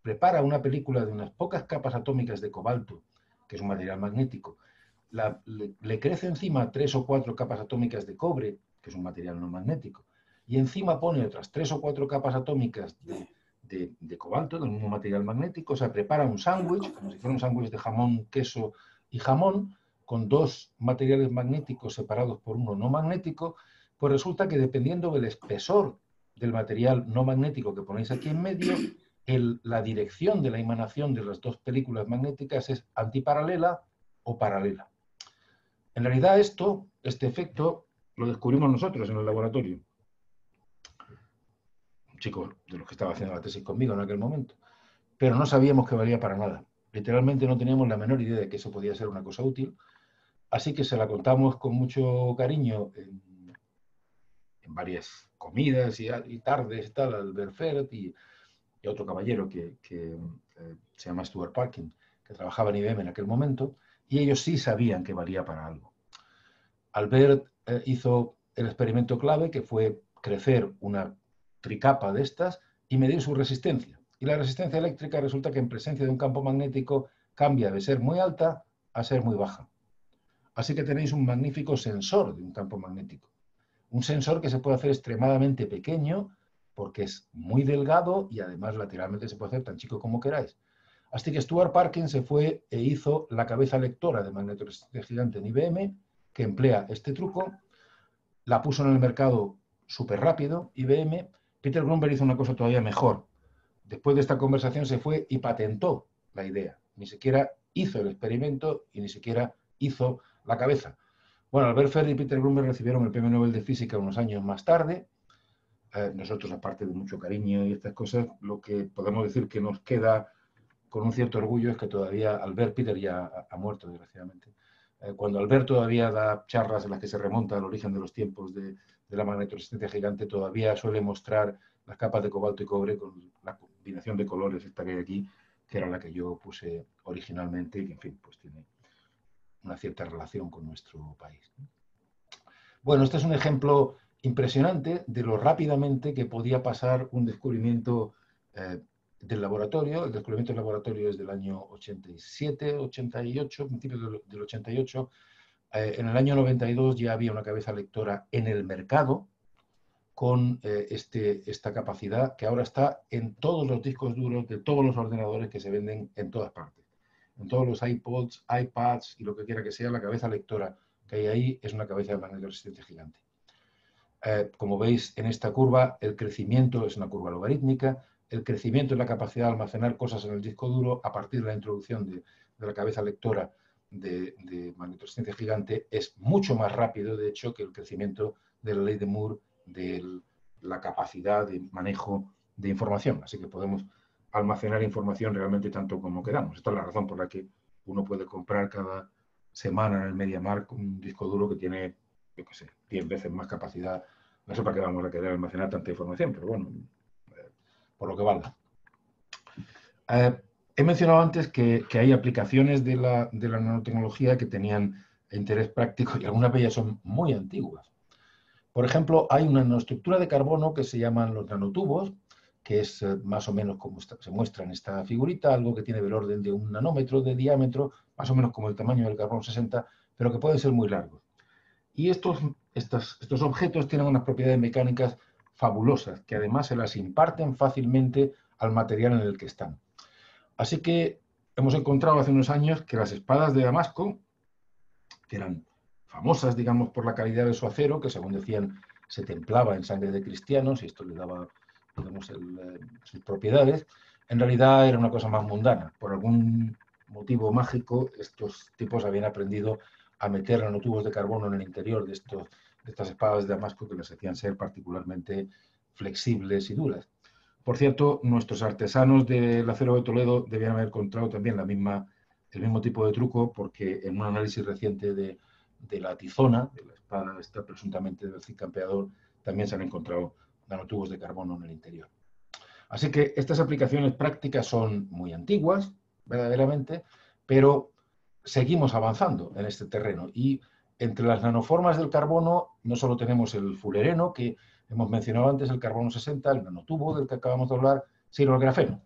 prepara una película de unas pocas capas atómicas de cobalto, que es un material magnético, le crece encima 3 o 4 capas atómicas de cobre, que es un material no magnético, y encima pone otras 3 o 4 capas atómicas de cobalto, del mismo material magnético, o sea, prepara un sándwich, como si fuera un sándwich de jamón, queso y jamón, con 2 materiales magnéticos separados por uno no magnético, pues resulta que dependiendo del espesor del material no magnético que ponéis aquí en medio, la dirección de la emanación de las 2 películas magnéticas es antiparalela o paralela. En realidad este efecto lo descubrimos nosotros en el laboratorio. Un chico de los que estaba haciendo la tesis conmigo en aquel momento. Pero no sabíamos que valía para nada. Literalmente no teníamos la menor idea de que eso podía ser una cosa útil. así que se la contamos con mucho cariño en varias comidas y tardes y tal, Albert Ferret y otro caballero que se llama Stuart Parkin, que trabajaba en IBM en aquel momento, y ellos sí sabían que valía para algo. Albert hizo el experimento clave, que fue crecer una tricapa de estas y medir su resistencia. Y la resistencia eléctrica resulta que en presencia de un campo magnético cambia de ser muy alta a ser muy baja. Así que tenéis un magnífico sensor de un campo magnético. Un sensor que se puede hacer extremadamente pequeño porque es muy delgado y además lateralmente se puede hacer tan chico como queráis. Así que Stuart Parkin se fue e hizo la cabeza lectora de magnetoresistencia gigante en IBM, que emplea este truco, la puso en el mercado súper rápido, IBM. Peter Grumberg hizo una cosa todavía mejor. Después de esta conversación se fue y patentó la idea. Ni siquiera hizo el experimento y ni siquiera hizo la cabeza. Bueno, Albert Ferret y Peter Grumberg recibieron el Premio Nobel de Física unos años más tarde. Nosotros, aparte de mucho cariño y estas cosas, lo que podemos decir que nos queda con un cierto orgullo es que todavía Albert, Peter ya ha muerto, desgraciadamente. Cuando Albert todavía da charlas en las que se remonta al origen de los tiempos de la magnetoresistencia gigante, todavía suele mostrar las capas de cobalto y cobre con la combinación de colores esta que hay aquí, que era la que yo puse originalmente y que, en fin, pues tiene una cierta relación con nuestro país. Bueno, este es un ejemplo impresionante de lo rápidamente que podía pasar un descubrimiento del laboratorio. El descubrimiento del laboratorio es del año 87, 88, principios del 88. En el año 92 ya había una cabeza lectora en el mercado con esta capacidad que ahora está en todos los discos duros de todos los ordenadores que se venden en todas partes. En todos los iPods, iPads y lo que quiera que sea, la cabeza lectora que hay ahí es una cabeza de magnetoresistencia gigante. Como veis en esta curva, el crecimiento es una curva logarítmica. El crecimiento en la capacidad de almacenar cosas en el disco duro a partir de la introducción de la cabeza lectora de magnetoresistencia gigante es mucho más rápido, de hecho, que el crecimiento de la ley de Moore de la capacidad de manejo de información. Así que podemos almacenar información realmente tanto como queramos. Esta es la razón por la que uno puede comprar cada semana en el MediaMarkt un disco duro que tiene, yo qué sé, 10 veces más capacidad. No sé para qué vamos a querer almacenar tanta información, pero bueno, por lo que valga. He mencionado antes que hay aplicaciones de la nanotecnología que tenían interés práctico y algunas de ellas son muy antiguas. Por ejemplo, hay una nanoestructura de carbono que se llaman los nanotubos, que es más o menos como se muestra en esta figurita, algo que tiene del orden de 1 nanómetro de diámetro, más o menos como el tamaño del carbono 60, pero que pueden ser muy largos. Y estos objetos tienen unas propiedades mecánicas fabulosas, que además se las imparten fácilmente al material en el que están. Así que hemos encontrado hace unos años que las espadas de Damasco, que eran famosas, digamos, por la calidad de su acero, que según decían se templaba en sangre de cristianos, y esto le daba, digamos, sus propiedades, en realidad era una cosa más mundana. Por algún motivo mágico, estos tipos habían aprendido a meter nanotubos de carbono en el interior de estas espadas de Damasco que les hacían ser particularmente flexibles y duras. Por cierto, nuestros artesanos del acero de Toledo debían haber encontrado también el mismo tipo de truco, porque en un análisis reciente de la tizona, de la espada esta presuntamente del Cid Campeador, también se han encontrado nanotubos de carbono en el interior. Así que estas aplicaciones prácticas son muy antiguas, verdaderamente, pero seguimos avanzando en este terreno. Y entre las nanoformas del carbono no solo tenemos el fullereno, que hemos mencionado antes, el carbono 60, el nanotubo del que acabamos de hablar, sino el grafeno,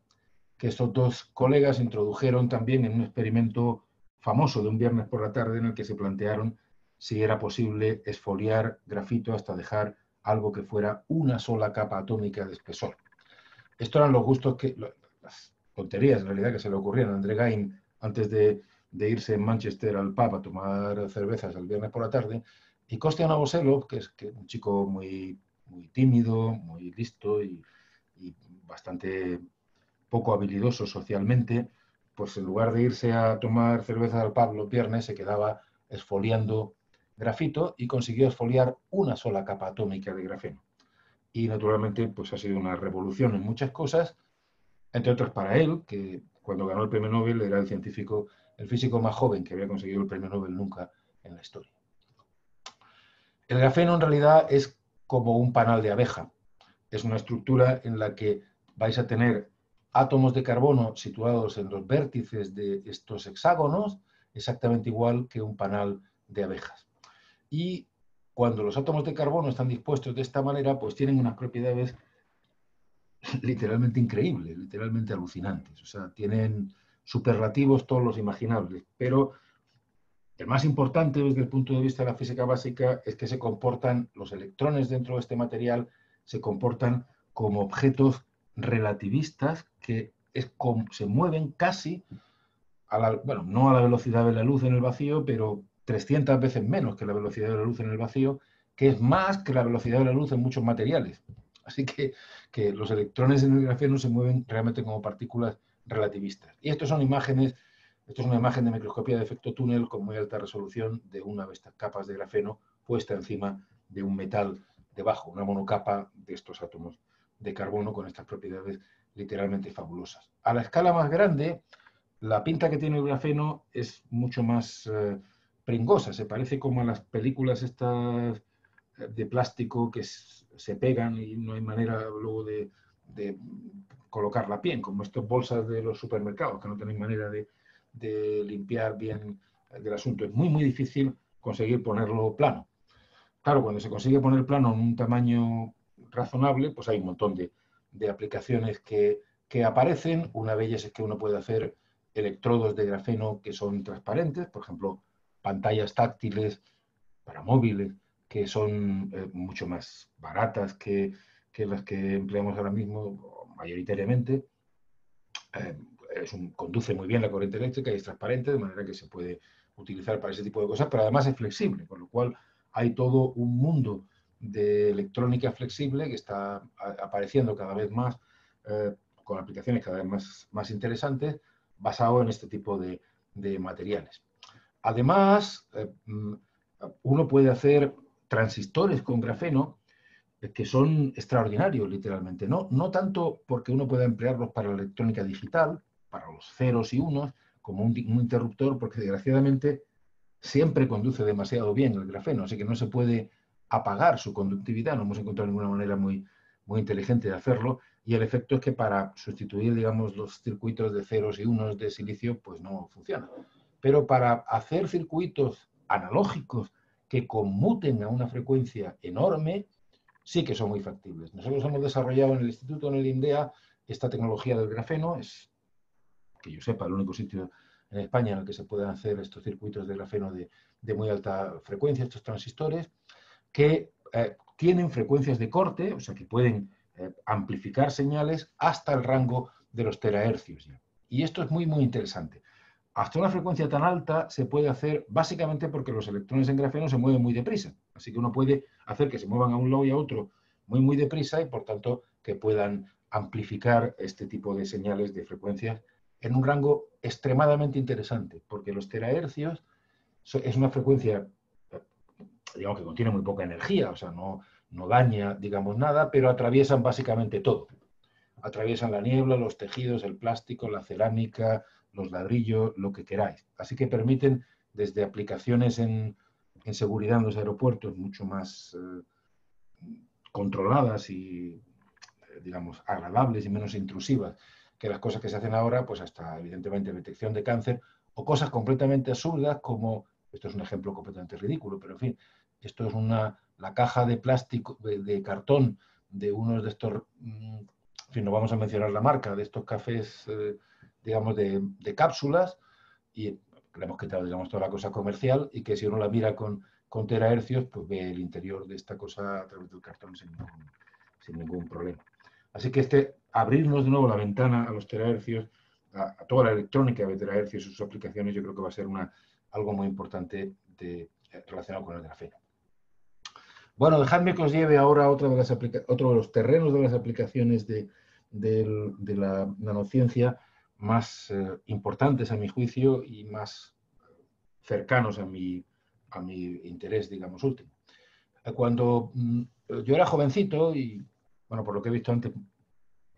que estos dos colegas introdujeron también en un experimento famoso de un viernes por la tarde en el que se plantearon si era posible esfoliar grafito hasta dejar algo que fuera una sola capa atómica de espesor. Estos eran los gustos las tonterías en realidad que se le ocurrieron a André Geim antes de irse en Manchester al pub a tomar cervezas el viernes por la tarde, y Kostya Novoselov, que es un chico muy tímido, muy listo y bastante poco habilidoso socialmente, pues en lugar de irse a tomar cerveza al pub los viernes, se quedaba esfoliando grafito y consiguió esfoliar una sola capa atómica de grafeno. Y naturalmente pues ha sido una revolución en muchas cosas, entre otras para él, que cuando ganó el premio Nobel era el físico más joven que había conseguido el premio Nobel nunca en la historia. El grafeno en realidad es como un panal de abeja. Es una estructura en la que vais a tener átomos de carbono situados en los vértices de estos hexágonos, exactamente igual que un panal de abejas. Y cuando los átomos de carbono están dispuestos de esta manera, pues tienen unas propiedades literalmente increíbles, literalmente alucinantes. O sea, tienen superlativos todos los imaginables, pero el más importante desde el punto de vista de la física básica es que los electrones dentro de este material se comportan como objetos relativistas que se mueven casi, bueno, no a la velocidad de la luz en el vacío, pero 300 veces menos que la velocidad de la luz en el vacío, que es más que la velocidad de la luz en muchos materiales. Así que los electrones en el grafeno se mueven realmente como partículas relativistas. Y estas son imágenes. Esto es una imagen de microscopía de efecto túnel con muy alta resolución de una de estas capas de grafeno puesta encima de un metal debajo, una monocapa de estos átomos de carbono con estas propiedades literalmente fabulosas. A la escala más grande, la pinta que tiene el grafeno es mucho más pringosa, se parece como a las películas estas de plástico que se pegan y no hay manera luego de colocarla bien, como estas bolsas de los supermercados, que no tenéis manera de limpiar bien del asunto. Es muy, muy difícil conseguir ponerlo plano. Claro, cuando se consigue poner plano en un tamaño razonable, pues hay un montón de aplicaciones que aparecen. Una de ellas es que uno puede hacer electrodos de grafeno que son transparentes, por ejemplo, pantallas táctiles para móviles, que son mucho más baratas que las que empleamos ahora mismo mayoritariamente. Conduce muy bien la corriente eléctrica y es transparente, de manera que se puede utilizar para ese tipo de cosas, pero además es flexible, con lo cual hay todo un mundo de electrónica flexible que está apareciendo cada vez más, con aplicaciones cada vez más interesantes, basado en este tipo de materiales. Además, uno puede hacer transistores con grafeno que son extraordinarios, literalmente. No tanto porque uno pueda emplearlos para la electrónica digital, para los ceros y unos, como un interruptor, porque desgraciadamente siempre conduce demasiado bien el grafeno, así que no se puede apagar su conductividad, no hemos encontrado ninguna manera muy inteligente de hacerlo, y el efecto es que para sustituir, digamos, los circuitos de ceros y unos de silicio, pues no funciona. Pero para hacer circuitos analógicos que conmuten a una frecuencia enorme, sí que son muy factibles. Nosotros hemos desarrollado en el instituto, en el INDEA, esta tecnología del grafeno. Es, que yo sepa, el único sitio en España en el que se pueden hacer estos circuitos de grafeno de muy alta frecuencia, estos transistores, que tienen frecuencias de corte, o sea, que pueden amplificar señales hasta el rango de los terahercios. Y esto es muy, muy interesante. Hasta una frecuencia tan alta se puede hacer básicamente porque los electrones en grafeno se mueven muy deprisa. Así que uno puede hacer que se muevan a un lado y a otro muy, muy deprisa y, por tanto, que puedan amplificar este tipo de señales de frecuencias en un rango extremadamente interesante, porque los terahercios es una frecuencia, digamos, que contiene muy poca energía, o sea, no daña, digamos, nada, pero atraviesan básicamente todo. Atraviesan la niebla, los tejidos, el plástico, la cerámica, los ladrillos, lo que queráis. Así que permiten, desde aplicaciones en seguridad en los aeropuertos mucho más controladas y, digamos, agradables y menos intrusivas que las cosas que se hacen ahora, pues hasta, evidentemente, detección de cáncer o cosas completamente absurdas como, esto es un ejemplo completamente ridículo, pero en fin, esto es la caja de plástico, de cartón de unos de estos, en fin, no vamos a mencionar la marca, de estos cafés, digamos, de cápsulas, y le hemos quitado, digamos, toda la cosa comercial, y que si uno la mira con terahercios, pues ve el interior de esta cosa a través del cartón sin ningún problema. Así que abrirnos de nuevo la ventana a los terahercios, a toda la electrónica de terahercios y sus aplicaciones, yo creo que va a ser algo muy importante relacionado con el grafeno. Bueno, dejadme que os lleve ahora a otro de los terrenos de las aplicaciones de la nanociencia más importantes a mi juicio y más cercanos a mi interés, digamos, último. Cuando yo era jovencito, y bueno, por lo que he visto antes,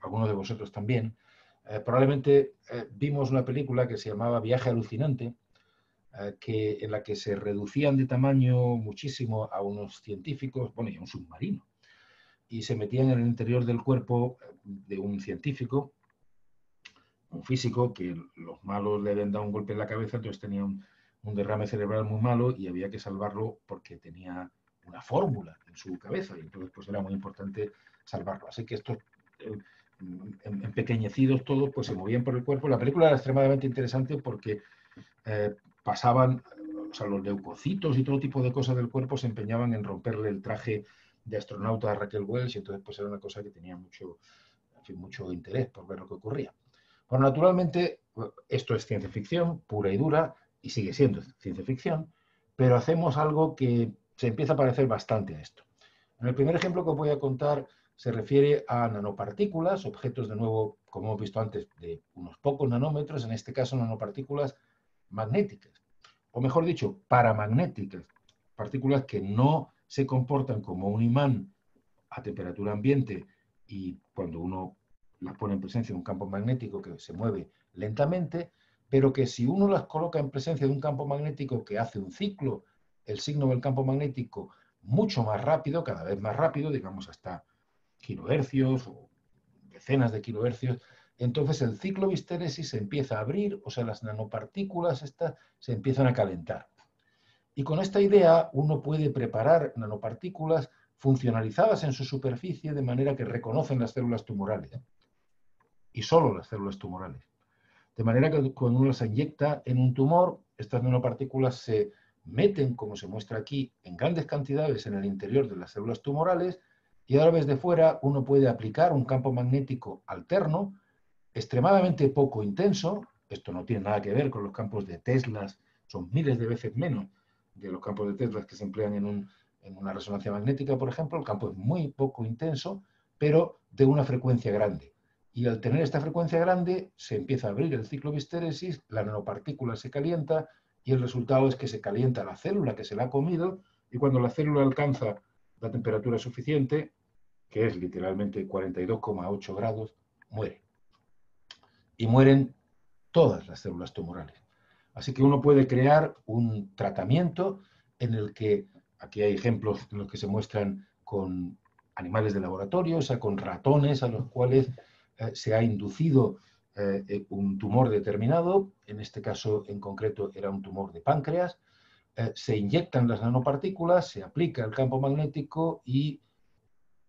algunos de vosotros también, probablemente vimos una película que se llamaba Viaje Alucinante, en la que se reducían de tamaño muchísimo a unos científicos, bueno, y a un submarino, y se metían en el interior del cuerpo de un científico, un físico, que los malos le habían dado un golpe en la cabeza, entonces tenía un derrame cerebral muy malo y había que salvarlo porque tenía una fórmula en su cabeza, y entonces pues era muy importante salvarlo. Así que estos empequeñecidos todos pues se movían por el cuerpo. La película era extremadamente interesante porque pasaban, o sea, los leucocitos y todo tipo de cosas del cuerpo se empeñaban en romperle el traje de astronauta a Raquel Welch, y entonces pues era una cosa que tenía mucho, en fin, mucho interés por ver lo que ocurría. Bueno, naturalmente esto es ciencia ficción pura y dura, y sigue siendo ciencia ficción, pero hacemos algo que se empieza a parecer bastante a esto. En el primer ejemplo que os voy a contar se refiere a nanopartículas, objetos de nuevo, como hemos visto antes, de unos pocos nanómetros, en este caso nanopartículas magnéticas, o mejor dicho, paramagnéticas, partículas que no se comportan como un imán a temperatura ambiente y cuando uno las pone en presencia de un campo magnético que se mueve lentamente, pero que si uno las coloca en presencia de un campo magnético que hace un ciclo, el signo del campo magnético mucho más rápido, cada vez más rápido, digamos hasta kilohercios o decenas de kilohercios, entonces el ciclo de histéresis se empieza a abrir, o sea, las nanopartículas estas se empiezan a calentar. Y con esta idea uno puede preparar nanopartículas funcionalizadas en su superficie de manera que reconocen las células tumorales, y solo las células tumorales. De manera que cuando uno las inyecta en un tumor, estas nanopartículas se meten, como se muestra aquí, en grandes cantidades en el interior de las células tumorales, y ahora desde fuera uno puede aplicar un campo magnético alterno, extremadamente poco intenso. Esto no tiene nada que ver con los campos de Tesla, son miles de veces menos de los campos de Tesla que se emplean en una resonancia magnética, por ejemplo. El campo es muy poco intenso, pero de una frecuencia grande. Y al tener esta frecuencia grande, se empieza a abrir el ciclo de histéresis, la nanopartícula se calienta, y el resultado es que se calienta la célula que se la ha comido, y cuando la célula alcanza la temperatura suficiente, que es literalmente 42,8 grados, muere. Y mueren todas las células tumorales. Así que uno puede crear un tratamiento en el que, aquí hay ejemplos en los que se muestran con animales de laboratorio, o sea, con ratones a los cuales se ha inducido un tumor determinado, en este caso en concreto era un tumor de páncreas, se inyectan las nanopartículas, se aplica el campo magnético y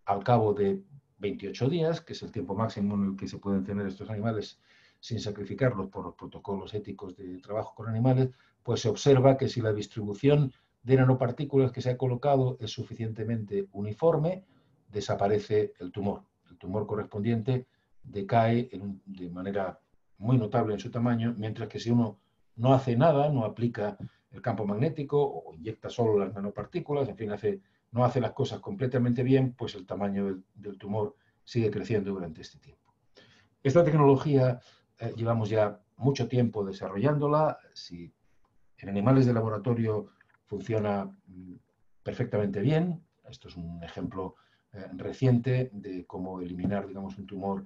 al cabo de 28 días, que es el tiempo máximo en el que se pueden tener estos animales sin sacrificarlos por los protocolos éticos de trabajo con animales, pues se observa que si la distribución de nanopartículas que se ha colocado es suficientemente uniforme, desaparece el tumor. El tumor correspondiente decae de manera muy notable en su tamaño, mientras que si uno no hace nada, no aplica el campo magnético o inyecta solo las nanopartículas, en fin, no hace las cosas completamente bien, pues el tamaño del tumor sigue creciendo durante este tiempo. Esta tecnología llevamos ya mucho tiempo desarrollándola. Si en animales de laboratorio funciona perfectamente bien, esto es un ejemplo reciente de cómo eliminar, digamos, un tumor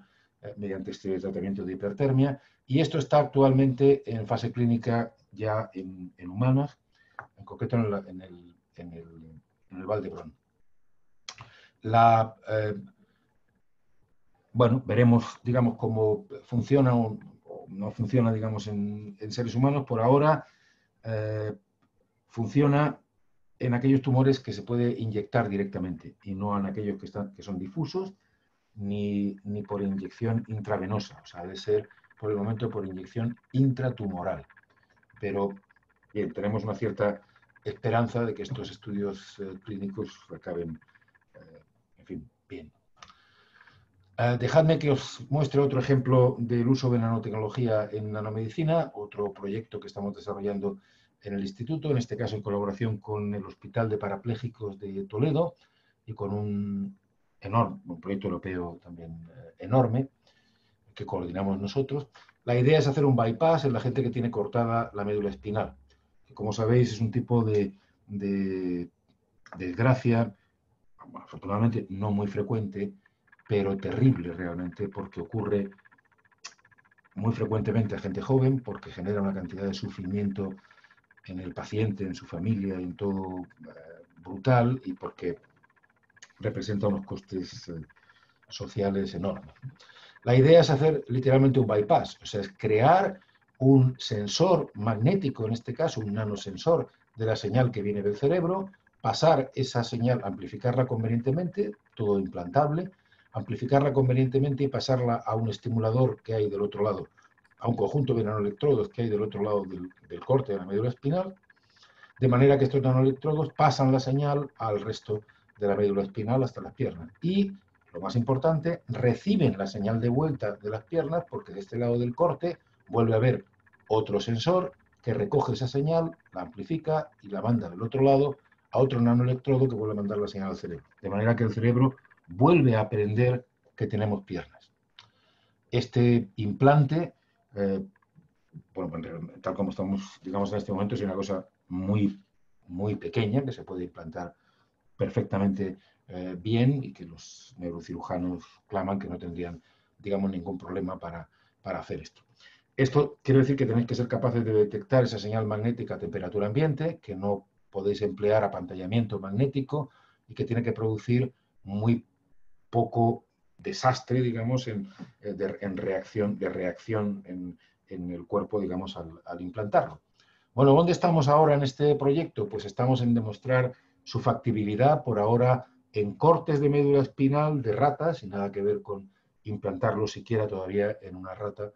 mediante este tratamiento de hipertermia, y esto está actualmente en fase clínica ya en humanos, en concreto en el Vall d'Hebron. Bueno, veremos, digamos, cómo funciona o no funciona, digamos, en seres humanos. Por ahora funciona en aquellos tumores que se puede inyectar directamente y no en aquellos que son difusos, ni por inyección intravenosa. O sea, debe ser por el momento por inyección intratumoral. Pero bien, tenemos una cierta esperanza de que estos estudios clínicos acaben, en fin, bien. Dejadme que os muestre otro ejemplo del uso de nanotecnología en nanomedicina, otro proyecto que estamos desarrollando en el instituto, en este caso en colaboración con el Hospital de Parapléjicos de Toledo y con un proyecto europeo también enorme que coordinamos nosotros. La idea es hacer un bypass en la gente que tiene cortada la médula espinal, que como sabéis es un tipo de desgracia, afortunadamente no muy frecuente, pero terrible realmente, porque ocurre muy frecuentemente a gente joven, porque genera una cantidad de sufrimiento en el paciente, en su familia, en todo, brutal, y porque representa unos costes sociales enormes. La idea es hacer literalmente un bypass, o sea, es crear un sensor magnético, en este caso un nanosensor de la señal que viene del cerebro, pasar esa señal, amplificarla convenientemente, todo implantable, amplificarla convenientemente y pasarla a un estimulador que hay del otro lado, a un conjunto de nanoelectrodos que hay del otro lado del corte de la médula espinal, de manera que estos nanoelectrodos pasan la señal al resto de la médula espinal hasta las piernas. Y, lo más importante, reciben la señal de vuelta de las piernas porque de este lado del corte vuelve a haber otro sensor que recoge esa señal, la amplifica y la manda del otro lado a otro nanoelectrodo que vuelve a mandar la señal al cerebro. De manera que el cerebro vuelve a aprender que tenemos piernas. Este implante, bueno, tal como estamos, digamos, en este momento, es una cosa muy, muy pequeña que se puede implantar perfectamente bien y que los neurocirujanos claman que no tendrían, digamos, ningún problema para hacer esto. Esto quiere decir que tenéis que ser capaces de detectar esa señal magnética a temperatura ambiente, que no podéis emplear apantallamiento magnético y que tiene que producir muy poco desastre, digamos, de reacción en el cuerpo, digamos, al implantarlo. Bueno, ¿dónde estamos ahora en este proyecto? Pues estamos en demostrar su factibilidad, por ahora, en cortes de médula espinal de ratas, sin nada que ver con implantarlo siquiera todavía en una rata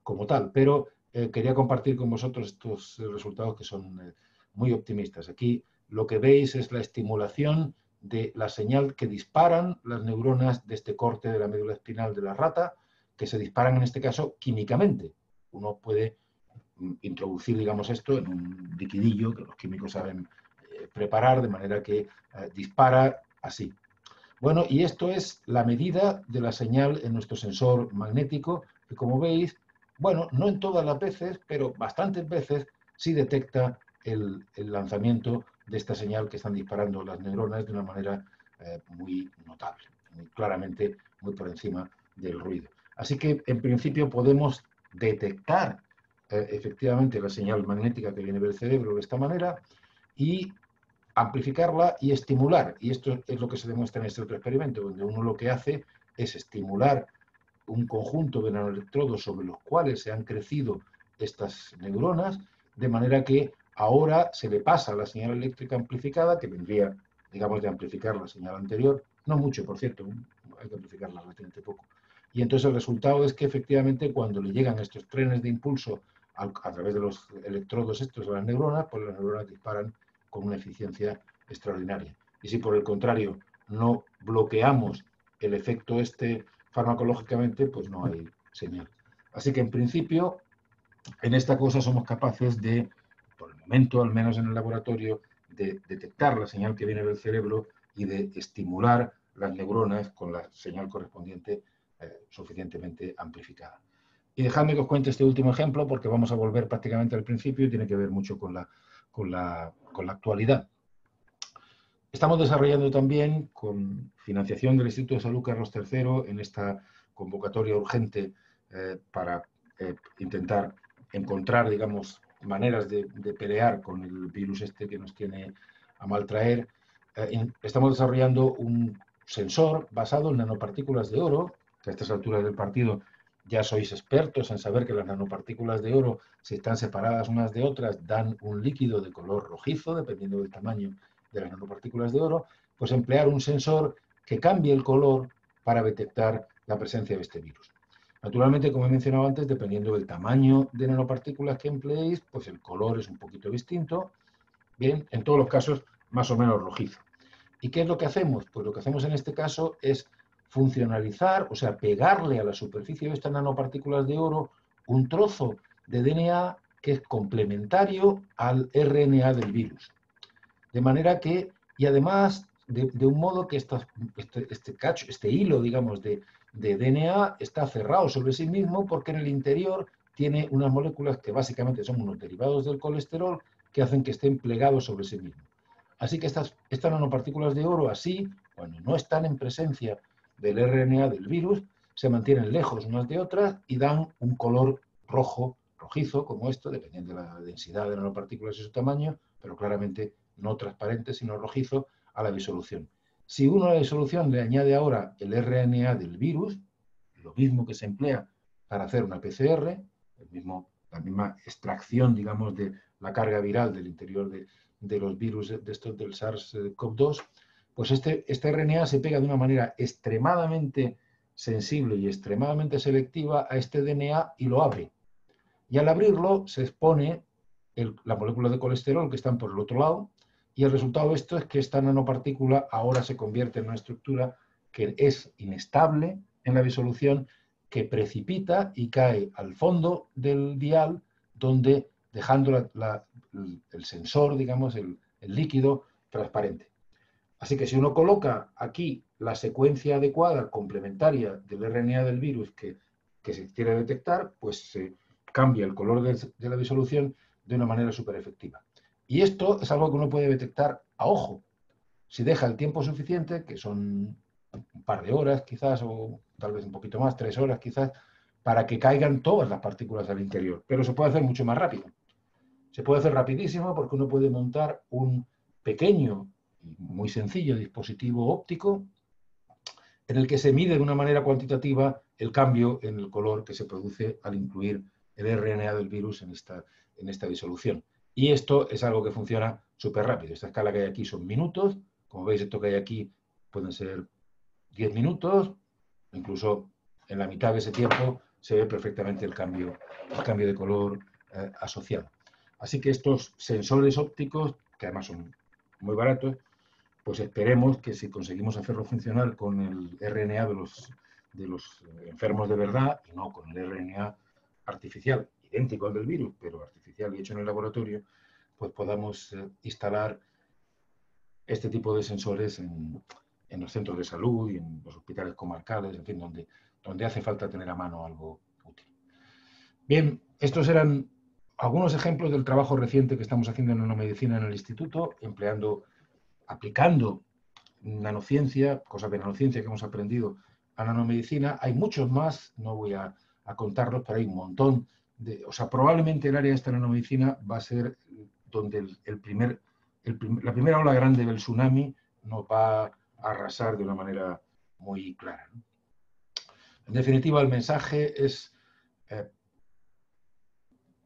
como tal. Pero quería compartir con vosotros estos resultados que son muy optimistas. Aquí lo que veis es la estimulación de la señal que disparan las neuronas de este corte de la médula espinal de la rata, que se disparan en este caso químicamente. Uno puede introducir, digamos, esto en un liquidillo que los químicos saben preparar de manera que dispara así. Bueno, y esto es la medida de la señal en nuestro sensor magnético, que como veis, bueno, no en todas las veces, pero bastantes veces sí detecta el lanzamiento de esta señal que están disparando las neuronas de una manera muy notable, muy claramente muy por encima del ruido. Así que, en principio, podemos detectar efectivamente la señal magnética que viene del cerebro de esta manera y amplificarla y estimular. Y esto es lo que se demuestra en este otro experimento, donde uno lo que hace es estimular un conjunto de nanoelectrodos sobre los cuales se han crecido estas neuronas, de manera que ahora se le pasa la señal eléctrica amplificada, que vendría, digamos, de amplificar la señal anterior, no mucho, por cierto, hay que amplificarla relativamente poco. Y entonces el resultado es que efectivamente cuando le llegan estos trenes de impulso a través de los electrodos estos a las neuronas, pues las neuronas disparan con una eficiencia extraordinaria. Y si por el contrario no bloqueamos el efecto este farmacológicamente, pues no hay señal. Así que en principio, en esta cosa somos capaces de, por el momento, al menos en el laboratorio, de detectar la señal que viene del cerebro y de estimular las neuronas con la señal correspondiente suficientemente amplificada. Y dejadme que os cuente este último ejemplo porque vamos a volver prácticamente al principio y tiene que ver mucho con la actualidad. Estamos desarrollando también, con financiación del Instituto de Salud Carlos III, en esta convocatoria urgente para intentar encontrar, digamos, maneras de pelear con el virus este que nos tiene a maltraer. Estamos desarrollando un sensor basado en nanopartículas de oro, que a estas alturas del partido ya sois expertos en saber que las nanopartículas de oro, si están separadas unas de otras, dan un líquido de color rojizo, dependiendo del tamaño de las nanopartículas de oro, pues emplear un sensor que cambie el color para detectar la presencia de este virus. Naturalmente, como he mencionado antes, dependiendo del tamaño de nanopartículas que empleéis, pues el color es un poquito distinto. Bien, en todos los casos, más o menos rojizo. ¿Y qué es lo que hacemos? Pues lo que hacemos en este caso es funcionalizar, o sea, pegarle a la superficie de estas nanopartículas de oro un trozo de DNA que es complementario al RNA del virus. De manera que, y además, de un modo que este hilo, digamos, de DNA está cerrado sobre sí mismo porque en el interior tiene unas moléculas que básicamente son unos derivados del colesterol que hacen que estén plegados sobre sí mismo. Así que estas nanopartículas de oro, así, cuando no están en presencia del RNA del virus, se mantienen lejos unas de otras y dan un color rojo rojizo, como esto, dependiendo de la densidad de nanopartículas y su tamaño, pero claramente no transparente, sino rojizo, a la disolución. Si uno a la disolución le añade ahora el RNA del virus, lo mismo que se emplea para hacer una PCR, la misma extracción, digamos, de la carga viral del interior de los virus de estos del SARS-CoV-2, pues este RNA se pega de una manera extremadamente sensible y extremadamente selectiva a este DNA y lo abre. Y al abrirlo se expone la molécula de colesterol que están por el otro lado, y el resultado de esto es que esta nanopartícula ahora se convierte en una estructura que es inestable en la disolución, que precipita y cae al fondo del vial, donde dejando el sensor, digamos, el líquido transparente. Así que si uno coloca aquí la secuencia adecuada, complementaria del RNA del virus que se quiere detectar, pues se cambia el color de la disolución de una manera súper efectiva. Y esto es algo que uno puede detectar a ojo. Si deja el tiempo suficiente, que son un par de horas quizás, o tal vez un poquito más, 3 horas quizás, para que caigan todas las partículas al interior. Pero se puede hacer mucho más rápido. Se puede hacer rapidísimo porque uno puede montar un pequeño y muy sencillo dispositivo óptico en el que se mide de una manera cuantitativa el cambio en el color que se produce al incluir el RNA del virus en esta disolución. Y esto es algo que funciona súper rápido. Esta escala que hay aquí son minutos. Como veis, esto que hay aquí pueden ser 10 minutos. Incluso en la mitad de ese tiempo se ve perfectamente el cambio de color asociado. Así que estos sensores ópticos, que además son muy baratos, pues esperemos que si conseguimos hacerlo funcionar con el RNA de los enfermos de verdad y no con el RNA artificial, idéntico al del virus, pero artificial y hecho en el laboratorio, pues podamos instalar este tipo de sensores en los centros de salud y en los hospitales comarcales, en fin, donde hace falta tener a mano algo útil. Bien, estos eran algunos ejemplos del trabajo reciente que estamos haciendo en nanomedicina en el instituto, aplicando nanociencia, cosas de nanociencia que hemos aprendido a nanomedicina. Hay muchos más, no voy a contarlos, pero hay un montón. O sea, probablemente el área de esta nanomedicina va a ser donde la primera ola grande del tsunami nos va a arrasar de una manera muy clara, ¿no? En definitiva, el mensaje es,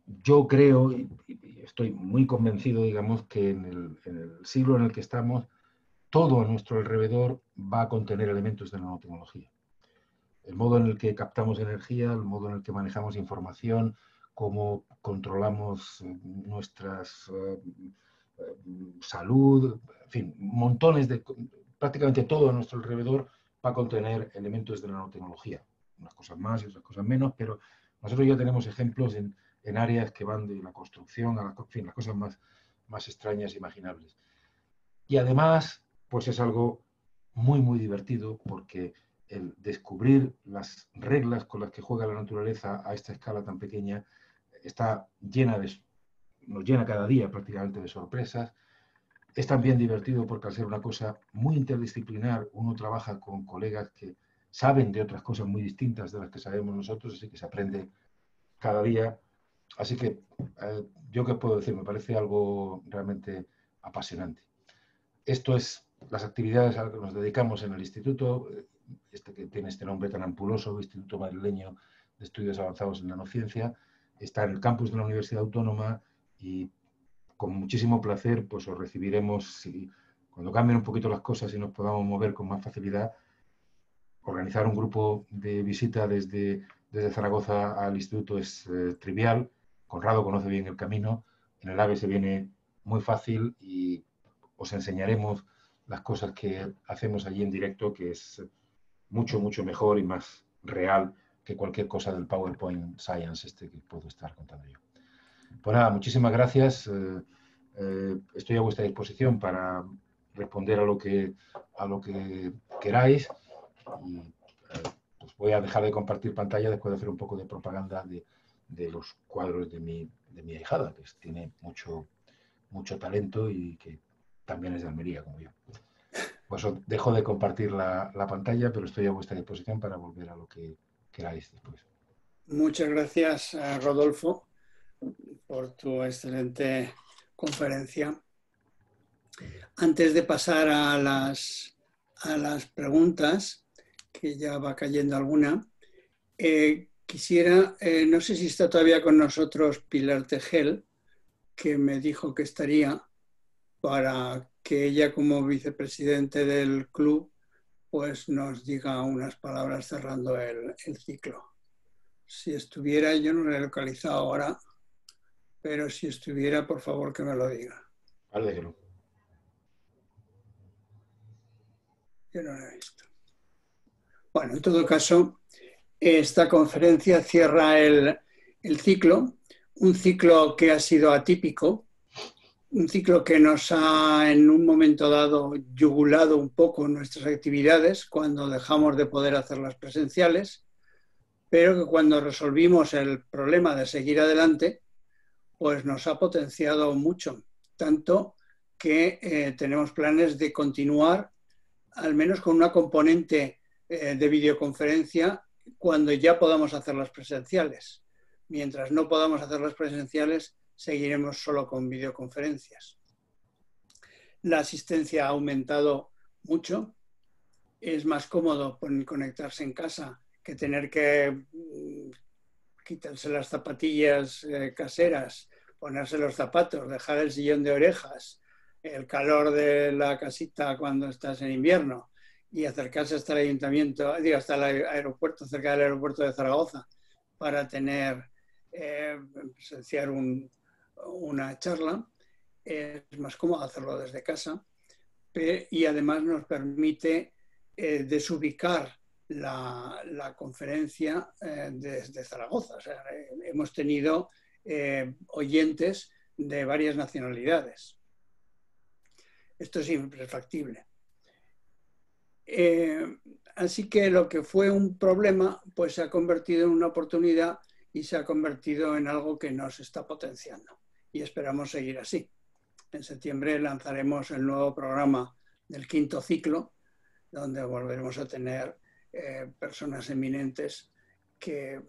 yo creo y estoy muy convencido, digamos, que en el siglo en el que estamos, todo a nuestro alrededor va a contener elementos de nanotecnología. El modo en el que captamos energía, el modo en el que manejamos información, cómo controlamos nuestra salud, en fin, prácticamente todo a nuestro alrededor va a contener elementos de nanotecnología. Unas cosas más y otras cosas menos, pero nosotros ya tenemos ejemplos en áreas que van de la construcción a las cosas más extrañas imaginables. Y además, pues es algo muy, muy divertido porque el descubrir las reglas con las que juega la naturaleza a esta escala tan pequeña nos llena cada día prácticamente de sorpresas. Es también divertido porque al ser una cosa muy interdisciplinar, uno trabaja con colegas que saben de otras cosas muy distintas de las que sabemos nosotros, así que se aprende cada día. Así que, ¿yo qué puedo decir? Me parece algo realmente apasionante. Esto es las actividades a las que nos dedicamos en el instituto, que tiene este nombre tan ampuloso, Instituto Madrileño de Estudios Avanzados en Nanociencia. Está en el campus de la Universidad Autónoma y con muchísimo placer pues os recibiremos cuando cambien un poquito las cosas y nos podamos mover con más facilidad. Organizar un grupo de visita desde Zaragoza al instituto es trivial. Conrado conoce bien el camino. En el AVE se viene muy fácil y os enseñaremos las cosas que hacemos allí en directo, que es mucho, mucho mejor y más real que cualquier cosa del PowerPoint Science que puedo estar contando yo. Pues nada, muchísimas gracias. Estoy a vuestra disposición para responder a lo que queráis. Y pues voy a dejar de compartir pantalla después de hacer un poco de propaganda de los cuadros de mi ahijada, que tiene mucho talento y que también es de Almería, como yo. Pues os dejo de compartir la pantalla, pero estoy a vuestra disposición para volver a lo que queráis después. Muchas gracias, Rodolfo. por tu excelente conferencia. Antes de pasar a las preguntas, que ya va cayendo alguna, quisiera, no sé si está todavía con nosotros Pilar Tegel, que me dijo que estaría, para que ella como vicepresidente del club pues nos diga unas palabras cerrando el ciclo. Si estuviera, yo no la he localizado ahora, pero si estuviera, por favor que me lo diga. Vale, que no. Yo no la he visto. Bueno, en todo caso, esta conferencia cierra el ciclo, un ciclo que ha sido atípico, un ciclo que nos ha en un momento dado yugulado un poco nuestras actividades cuando dejamos de poder hacerlas presenciales, pero que cuando resolvimos el problema de seguir adelante, pues nos ha potenciado mucho, tanto que tenemos planes de continuar al menos con una componente de videoconferencia cuando ya podamos hacerlas presenciales. Mientras no podamos hacerlas presenciales, seguiremos solo con videoconferencias. La asistencia ha aumentado mucho. Es más cómodo conectarse en casa que tener que quitarse las zapatillas caseras, ponerse los zapatos, dejar el sillón de orejas, el calor de la casita cuando estás en invierno y acercarse hasta el ayuntamiento, digo, hasta el aeropuerto, cerca del aeropuerto de Zaragoza, para presenciar una charla. Es más cómodo hacerlo desde casa y además nos permite desubicar la conferencia desde Zaragoza. O sea, hemos tenido oyentes de varias nacionalidades. Esto es infactible. Así que lo que fue un problema, pues se ha convertido en una oportunidad y se ha convertido en algo que nos está potenciando. Y esperamos seguir así. En septiembre lanzaremos el nuevo programa del 5º ciclo, donde volveremos a tener personas eminentes que,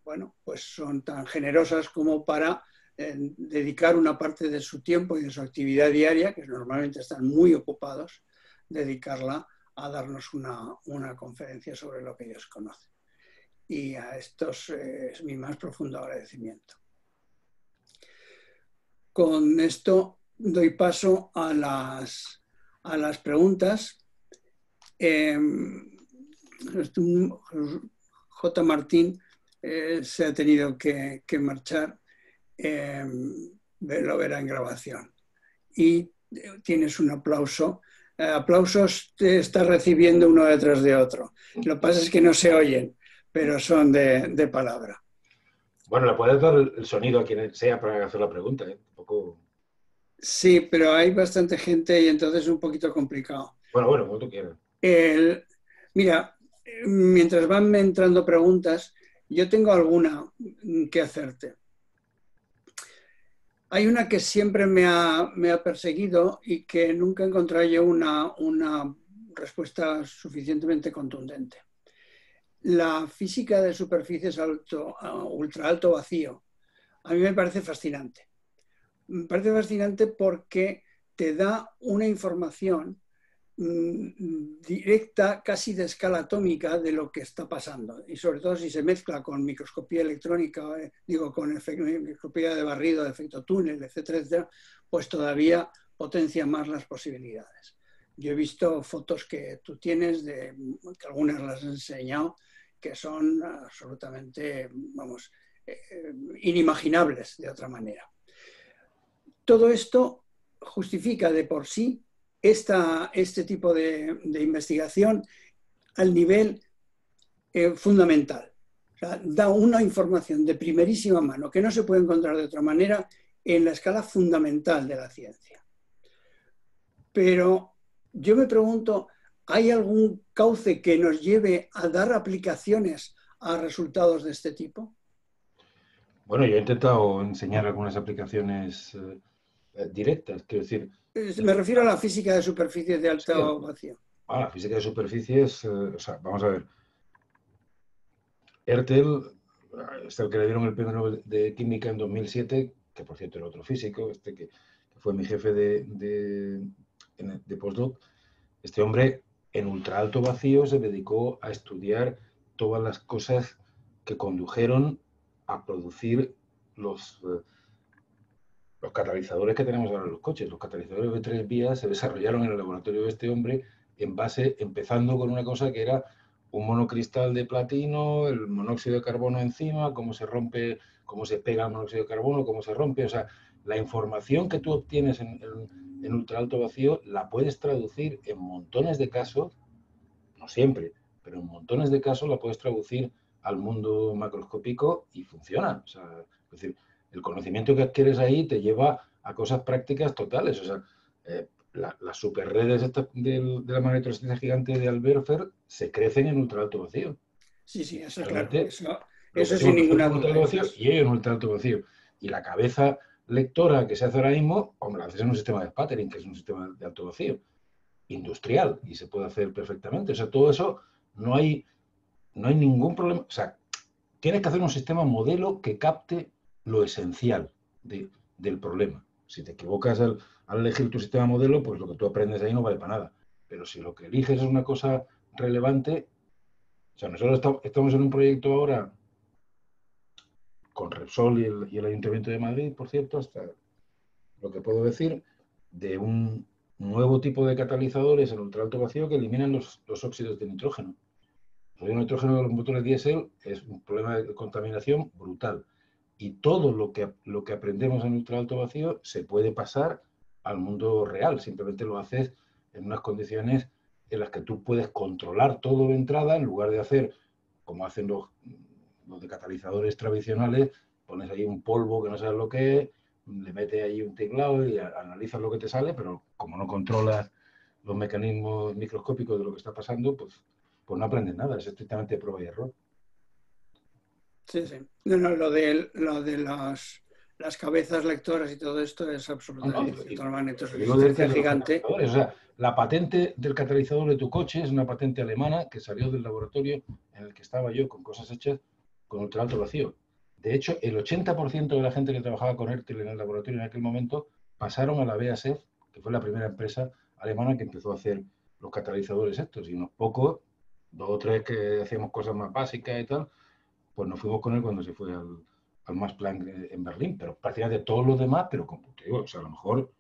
bueno, pues son tan generosas como para dedicar una parte de su tiempo y de su actividad diaria, que normalmente están muy ocupados, dedicarla a darnos una conferencia sobre lo que ellos conocen. Y a estos es mi más profundo agradecimiento. Con esto doy paso a las preguntas. J. Martín se ha tenido que marchar, lo verá en grabación. Y tienes un aplauso. Aplausos te estás recibiendo uno detrás de otro. Lo que pasa es que no se oyen, pero son de palabra. Bueno, le puedes dar el sonido a quien sea para hacer la pregunta, ¿eh? Un poco... Sí, pero hay bastante gente y entonces es un poquito complicado. Bueno, como tú quieras. Mira, mientras van entrando preguntas, yo tengo alguna que hacerte. Hay una que siempre me ha perseguido y que nunca he encontrado yo una respuesta suficientemente contundente. La física de superficies ultra alto vacío a mí me parece fascinante. Me parece fascinante porque te da una información directa, casi de escala atómica, de lo que está pasando. Y sobre todo si se mezcla con microscopía electrónica, con microscopía de barrido, de efecto túnel, etcétera, etcétera, pues todavía potencia más las posibilidades. Yo he visto fotos que tú tienes, que algunas las he enseñado, que son absolutamente, vamos, inimaginables de otra manera. Todo esto justifica de por sí este tipo de investigación al nivel fundamental. O sea, da una información de primerísima mano que no se puede encontrar de otra manera en la escala fundamental de la ciencia. Pero yo me pregunto, ¿hay algún cauce que nos lleve a dar aplicaciones a resultados de este tipo? Bueno, yo he intentado enseñar algunas aplicaciones directas, quiero decir... Me refiero a la física de superficies de alto vacío. La física de superficies, o sea, vamos a ver. Ertel, hasta el que le dieron el premio Nobel de Química en 2007, que por cierto era otro físico, que fue mi jefe de postdoc, este hombre en ultra alto vacío se dedicó a estudiar todas las cosas que condujeron a producir los catalizadores que tenemos ahora en los coches. Los catalizadores de 3 vías se desarrollaron en el laboratorio de este hombre empezando con una cosa que era un monocristal de platino, el monóxido de carbono encima, cómo se rompe, cómo se pega el monóxido de carbono, cómo se rompe. O sea, la información que tú obtienes en ultra alto vacío la puedes traducir en montones de casos, no siempre, pero en montones de casos la puedes traducir al mundo macroscópico y funciona. O sea, es decir, el conocimiento que adquieres ahí te lleva a cosas prácticas totales. O sea, las superredes de la magnetorosencia gigante de Alberfer se crecen en ultra alto vacío. Sí, sí, eso es realmente, claro. Eso sin ninguna duda. Vacío, y ellos en ultra alto vacío. Y la cabeza lectora que se hace ahora mismo, hombre, la haces en un sistema de sputtering, que es un sistema de alto vacío, industrial, y se puede hacer perfectamente. O sea, todo eso no hay ningún problema. O sea, tienes que hacer un sistema modelo que capte lo esencial del problema. Si te equivocas al elegir tu sistema modelo, pues lo que tú aprendes ahí no vale para nada. Pero si lo que eliges es una cosa relevante, o sea, nosotros estamos en un proyecto ahora con Repsol y el Ayuntamiento de Madrid, por cierto, hasta lo que puedo decir, de un nuevo tipo de catalizadores en ultra alto vacío que eliminan los óxidos de nitrógeno. El óxido de nitrógeno de los motores diésel es un problema de contaminación brutal. Y todo lo que aprendemos en ultra alto vacío se puede pasar al mundo real. Simplemente lo haces en unas condiciones en las que tú puedes controlar todo de entrada, en lugar de hacer, como hacen los de catalizadores tradicionales, pones ahí un polvo que no sabes lo que es, le metes ahí un teclado y analizas lo que te sale, pero como no controlas los mecanismos microscópicos de lo que está pasando, pues no aprendes nada, es estrictamente prueba y error. Sí, sí. No, lo de las cabezas lectoras y todo esto es absolutamente cierto. El magnetorosencia gigante. O sea, la patente del catalizador de tu coche es una patente alemana que salió del laboratorio en el que estaba yo con cosas hechas con ultra alto vacío. De hecho, el 80% de la gente que trabajaba con Ertel en el laboratorio en aquel momento pasaron a la BASF, que fue la primera empresa alemana que empezó a hacer los catalizadores estos. Y unos pocos, 2 o 3 que hacíamos cosas más básicas y tal, pues nos fuimos con él cuando se fue al Max Planck en Berlín. Pero prácticamente todos los demás, pero como te digo, o sea, a lo mejor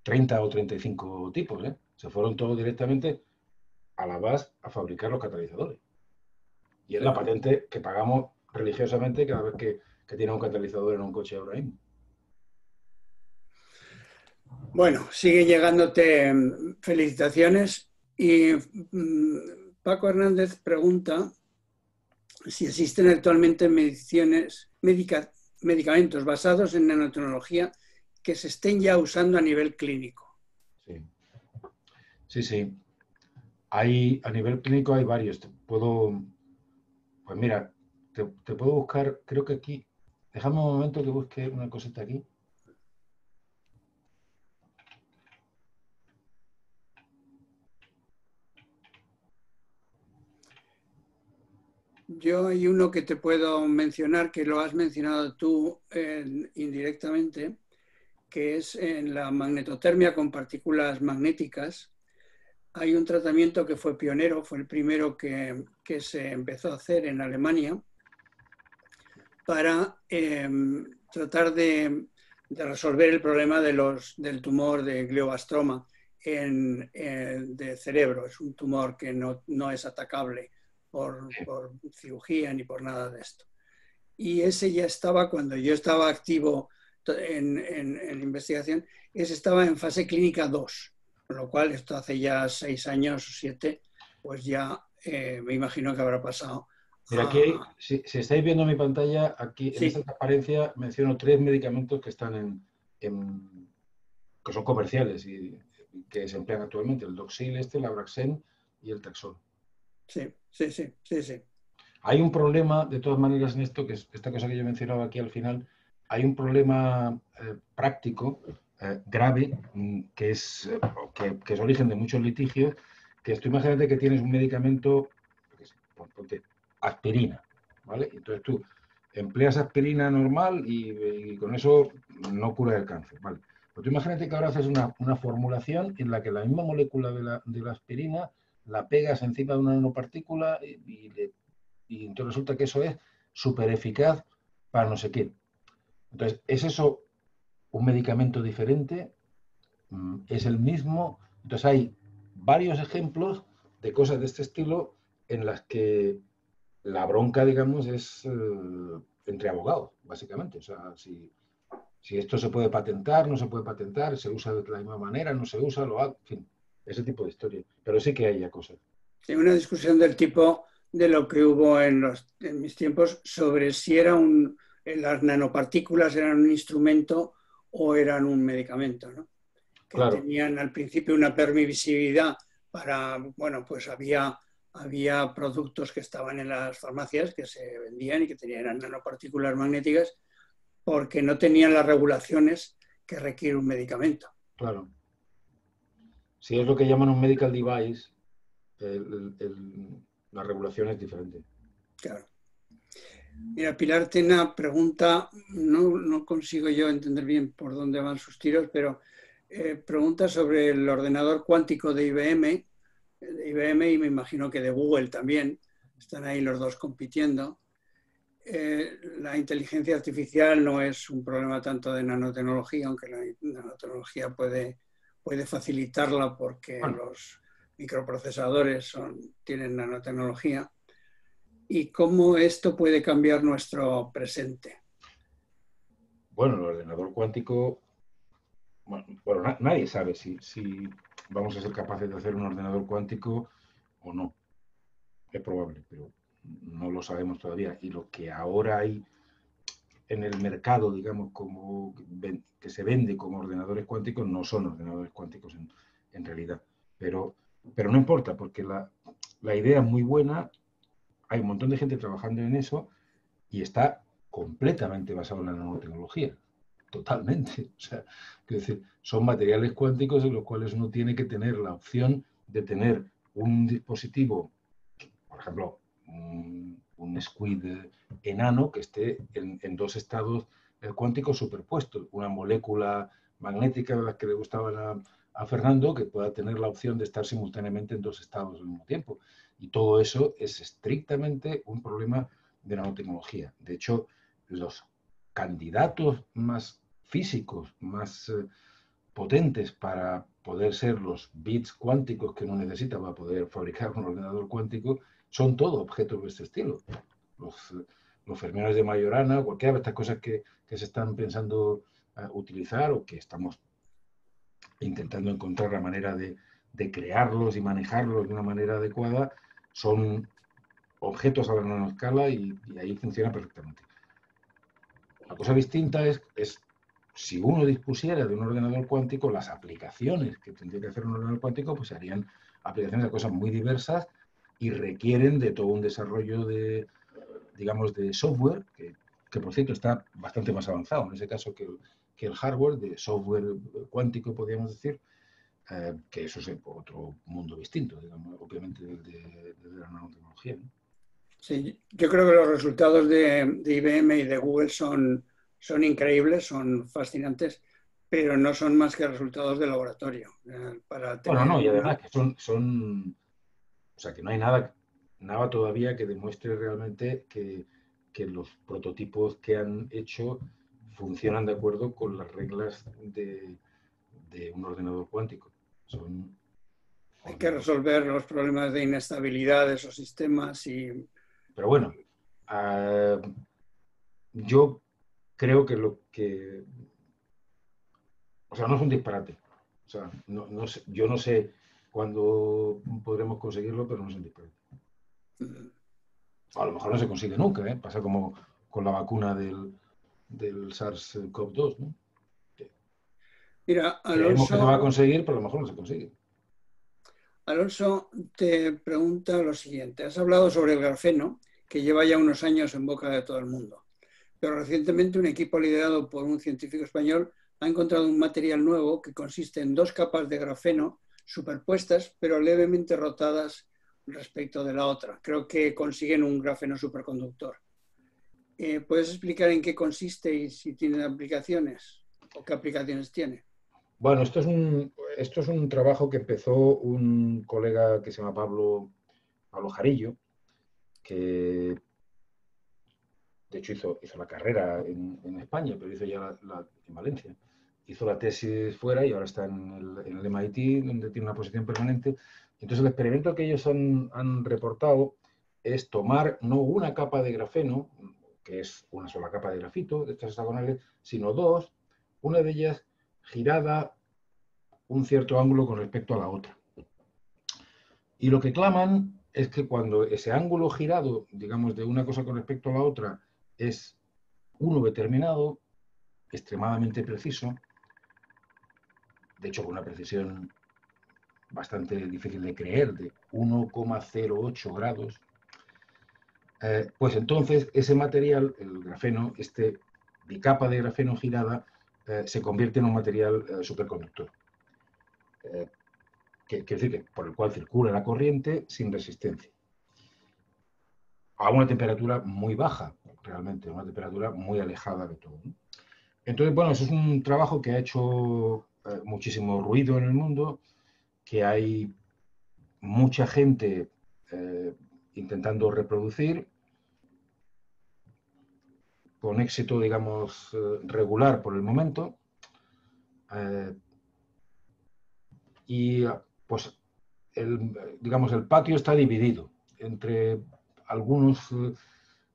30 o 35 tipos, ¿eh? Se fueron todos directamente a la BASF a fabricar los catalizadores. Y es la patente que pagamos religiosamente cada vez que tiene un catalizador en un coche ahora mismo. Bueno, sigue llegándote felicitaciones y Paco Hernández pregunta si existen actualmente medicamentos basados en nanotecnología que se estén ya usando a nivel clínico. Sí. A nivel clínico hay varios. Pues mira, te puedo buscar, creo que aquí, déjame un momento que busque una cosita aquí. Yo hay uno que te puedo mencionar, que lo has mencionado tú indirectamente, que es en la magnetotermia con partículas magnéticas. Hay un tratamiento que fue pionero, fue el primero que se empezó a hacer en Alemania para tratar de resolver el problema del tumor de glioblastoma de cerebro. Es un tumor que no es atacable por cirugía ni por nada de esto. Y ese ya estaba, cuando yo estaba activo en investigación, ese estaba en fase clínica 2. Con lo cual, esto hace ya 6 años o 7, pues ya me imagino que habrá pasado. Mira, aquí, si estáis viendo mi pantalla, aquí en esta transparencia menciono 3 medicamentos que están que son comerciales y que se emplean actualmente: el Doxil, el Abraxane y el Taxol. Sí. Hay un problema, de todas maneras, en esto, que es esta cosa que yo mencionaba aquí al final, hay un problema práctico grave, que es origen de muchos litigios, que es, tú imagínate que tienes un medicamento, ponte aspirina, ¿vale? Entonces tú empleas aspirina normal y con eso no cura el cáncer, ¿vale? Pues tú imagínate que ahora haces una formulación en la que la misma molécula de la aspirina la pegas encima de una nanopartícula y entonces resulta que eso es súper eficaz para no sé qué. Entonces, ¿es eso un medicamento diferente? ¿Es el mismo? Entonces hay varios ejemplos de cosas de este estilo en las que la bronca, digamos, es entre abogados, básicamente. O sea, si esto se puede patentar, no se puede patentar, se usa de la misma manera, no se usa, en fin, ese tipo de historia. Pero sí que hay ya cosas. Sí, una discusión del tipo de lo que hubo en mis tiempos sobre si las nanopartículas eran un instrumento o eran un medicamento, ¿no? Que claro, tenían al principio una permisividad para, bueno, pues había productos que estaban en las farmacias que se vendían y que tenían nanopartículas magnéticas porque no tenían las regulaciones que requiere un medicamento. claro. Si es lo que llaman un medical device, la regulación es diferente. Claro. Mira, Pilar Tena pregunta, no consigo yo entender bien por dónde van sus tiros, pero pregunta sobre el ordenador cuántico de IBM y me imagino que de Google también, están ahí los dos compitiendo. La inteligencia artificial no es un problema tanto de nanotecnología, aunque la nanotecnología puede facilitarla porque los microprocesadores tienen nanotecnología. ¿Y cómo esto puede cambiar nuestro presente? Bueno, el ordenador cuántico, bueno, nadie sabe si vamos a ser capaces de hacer un ordenador cuántico o no. Es probable, pero no lo sabemos todavía. Y lo que ahora hay en el mercado, digamos, como que se vende como ordenadores cuánticos, no son ordenadores cuánticos en realidad. Pero no importa, porque la idea es muy buena, hay un montón de gente trabajando en eso y está completamente basado en la nanotecnología. Totalmente. O sea, es decir, son materiales cuánticos en los cuales uno tiene que tener la opción de tener un dispositivo, por ejemplo, un squid enano que esté en dos estados cuánticos superpuestos. Una molécula magnética de las que le gustaban a Fernando, que pueda tener la opción de estar simultáneamente en dos estados al mismo tiempo. Y todo eso es estrictamente un problema de nanotecnología. De hecho, los candidatos más físicos, más potentes para poder ser los bits cuánticos que uno necesita para poder fabricar un ordenador cuántico, son todos objetos de este estilo. Los fermiones de Majorana, cualquiera de estas cosas que se están pensando utilizar o que estamos intentando encontrar la manera de crearlos y manejarlos de una manera adecuada, son objetos a la nanoescala y ahí funciona perfectamente. La cosa distinta es si uno dispusiera de un ordenador cuántico, las aplicaciones que tendría que hacer un ordenador cuántico pues serían aplicaciones de cosas muy diversas y requieren de todo un desarrollo de, digamos, de software que por cierto está bastante más avanzado en ese caso que el hardware, de software cuántico, podríamos decir, que eso es otro mundo distinto, digamos, obviamente, de la nanotecnología, ¿no? Sí, yo creo que los resultados de IBM y de Google son increíbles, son fascinantes, pero no son más que resultados de laboratorio. Bueno, no, y además que son o sea, que no hay nada todavía que demuestre realmente que los prototipos que han hecho funcionan de acuerdo con las reglas de un ordenador cuántico. Hay que resolver los problemas de inestabilidad de esos sistemas Pero bueno, yo creo que o sea, no es un disparate. O sea, yo no sé cuándo podremos conseguirlo, pero no es un disparate. A lo mejor no se consigue nunca, ¿eh? Pasa como con la vacuna del SARS-CoV-2, ¿no? Mira, Alonso, creemos que se va a conseguir, pero a lo mejor no se consigue. Alonso te pregunta lo siguiente. Has hablado sobre el grafeno, que lleva ya unos años en boca de todo el mundo. Pero recientemente un equipo liderado por un científico español ha encontrado un material nuevo que consiste en dos capas de grafeno superpuestas, pero levemente rotadas respecto de la otra. Creo que consiguen un grafeno superconductor. ¿Puedes explicar en qué consiste y si tiene aplicaciones o qué aplicaciones tiene? Bueno, esto es un trabajo que empezó un colega que se llama Pablo Jarillo, que de hecho hizo la carrera en España, pero hizo ya en Valencia. Hizo la tesis fuera y ahora está en el MIT, donde tiene una posición permanente. Entonces, el experimento que ellos han reportado es tomar no una capa de grafeno, que es una sola capa de grafito, de estas hexagonales, sino dos, una de ellas girada un cierto ángulo con respecto a la otra. Y lo que claman es que cuando ese ángulo girado, digamos, de una cosa con respecto a la otra, es uno determinado, extremadamente preciso, de hecho con una precisión bastante difícil de creer, de 1,08 grados, pues entonces ese material, el grafeno, este bicapa de grafeno girada, se convierte en un material superconductor. Quiere decir que por el cual circula la corriente sin resistencia. A una temperatura muy baja, realmente, una temperatura muy alejada de todo, ¿no? Entonces, bueno, eso es un trabajo que ha hecho muchísimo ruido en el mundo, que hay mucha gente intentando reproducir, con éxito, digamos, regular por el momento. Y pues, digamos, el patio está dividido entre algunos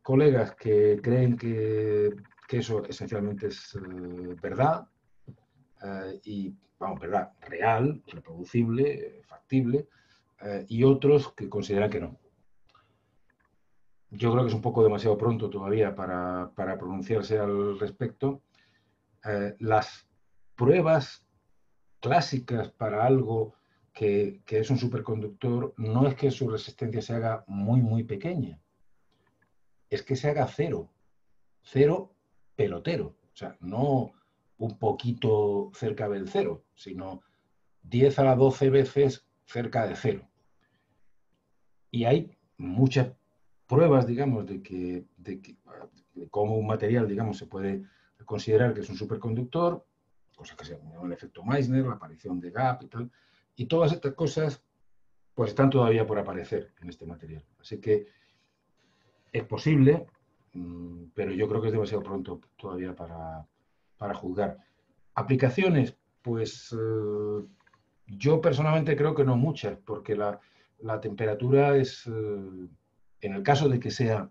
colegas que creen que eso esencialmente es verdad, y, vamos, verdad real, reproducible, factible, y otros que consideran que no. Yo creo que es un poco demasiado pronto todavía para pronunciarse al respecto. Las pruebas clásicas para algo que es un superconductor no es que su resistencia se haga muy, muy pequeña, es que se haga cero, cero pelotero, o sea, no un poquito cerca del cero, sino 10 a la 12 veces cerca de cero. Y hay muchas pruebas, digamos, de cómo un material, digamos, se puede considerar que es un superconductor, cosas que se llaman el efecto Meissner, la aparición de gap y tal, y todas estas cosas pues están todavía por aparecer en este material. Así que es posible, pero yo creo que es demasiado pronto todavía para juzgar. Aplicaciones, pues yo personalmente creo que no muchas, porque la temperatura es, en el caso de que sea,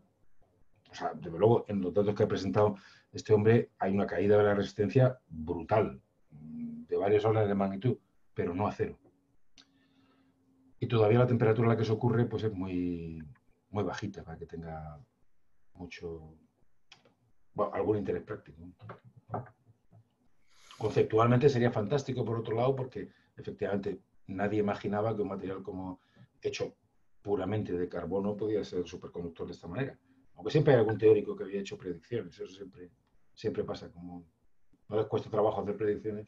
o sea, desde luego en los datos que ha presentado este hombre hay una caída de la resistencia brutal, de varios órdenes de magnitud, pero no a cero. Y todavía la temperatura a la que se ocurre pues es muy, muy bajita para que tenga mucho, bueno, algún interés práctico. Conceptualmente sería fantástico, por otro lado, porque efectivamente nadie imaginaba que un material como hecho puramente de carbono podía ser superconductor de esta manera. Aunque siempre hay algún teórico que había hecho predicciones, eso siempre pasa, como no les cuesta trabajo hacer predicciones.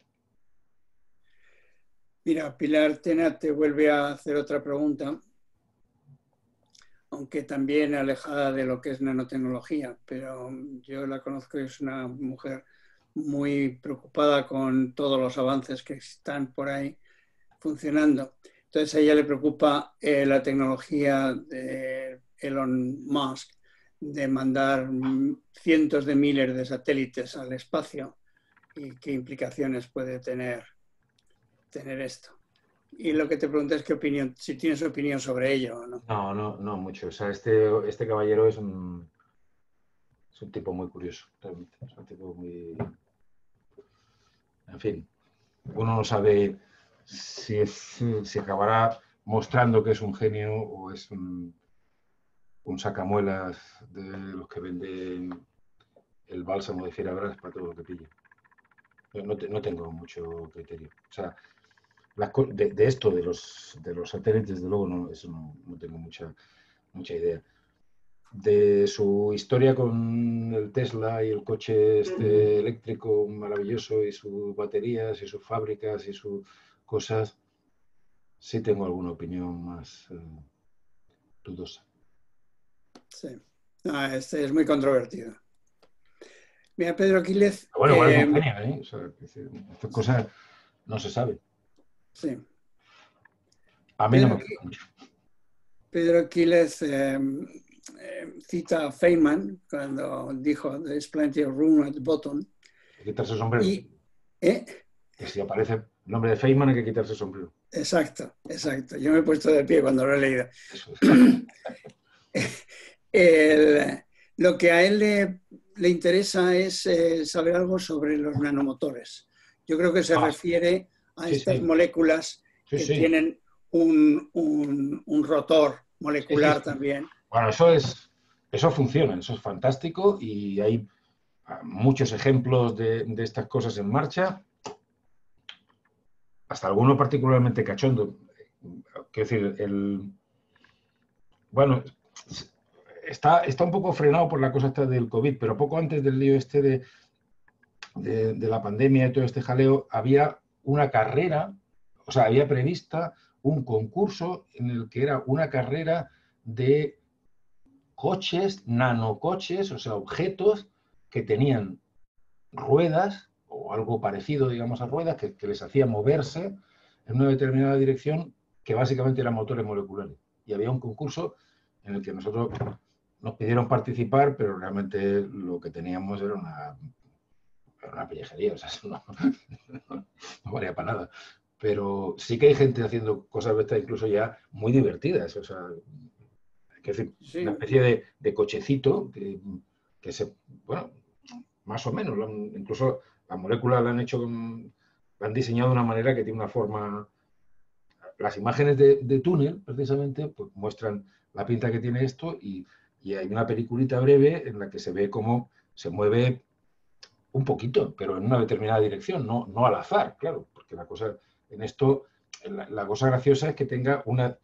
Mira, Pilar Tena te vuelve a hacer otra pregunta, aunque también alejada de lo que es nanotecnología, pero yo la conozco y es una mujer muy preocupada con todos los avances que están por ahí funcionando. Entonces a ella le preocupa la tecnología de Elon Musk de mandar cientos de miles de satélites al espacio y qué implicaciones puede tener esto. Y lo que te pregunto es qué opinión, si tienes opinión sobre ello o no. No mucho. O sea, este caballero es un tipo muy curioso, realmente. Es un tipo muy... En fin, uno no sabe si acabará mostrando que es un genio o es un sacamuelas de los que venden el bálsamo de Fierabrás para todo lo que pille. No tengo mucho criterio. O sea, de esto, de los satélites, desde luego, eso no tengo mucha idea. De su historia con el Tesla y el coche eléctrico maravilloso y sus baterías y sus fábricas y sus cosas, sí tengo alguna opinión más dudosa. Sí. Este es muy controvertido. Mira, Pedro Quílez... Bueno, igual es un genio, ¿eh? O sea, estas cosas no se sabe. Sí. A mí no me gusta mucho. Pedro Quílez cita a Feynman cuando dijo "There's plenty of room at the bottom". Hay que quitarse el sombrero. Que si aparece el nombre de Feynman hay que quitarse el sombrero. Exacto, exacto. Yo me he puesto de pie cuando lo he leído. Lo que a él le interesa es saber algo sobre los nanomotores. Yo creo que se refiere a estas moléculas que tienen un rotor molecular también. Bueno, eso funciona, eso es fantástico y hay muchos ejemplos de estas cosas en marcha, hasta alguno particularmente cachondo. Quiero decir, bueno, está un poco frenado por la cosa esta del COVID, pero poco antes del lío este de la pandemia y todo este jaleo, había una carrera, o sea, había prevista un concurso en el que era una carrera de coches, nanocoches, o sea, objetos que tenían ruedas o algo parecido, digamos, a ruedas que les hacía moverse en una determinada dirección, que básicamente eran motores moleculares. Y había un concurso en el que nosotros nos pidieron participar, pero realmente lo que teníamos era una pellejería, o sea, eso no valía para nada. Pero sí que hay gente haciendo cosas de estas incluso ya muy divertidas, o sea, es decir, una especie de cochecito que se, bueno, más o menos, incluso las moléculas la han hecho, la han diseñado de una manera que tiene una forma. Las imágenes de túnel, precisamente, pues muestran la pinta que tiene esto y hay una peliculita breve en la que se ve cómo se mueve un poquito, pero en una determinada dirección, no al azar, claro, porque la cosa en esto, la cosa graciosa es que tenga una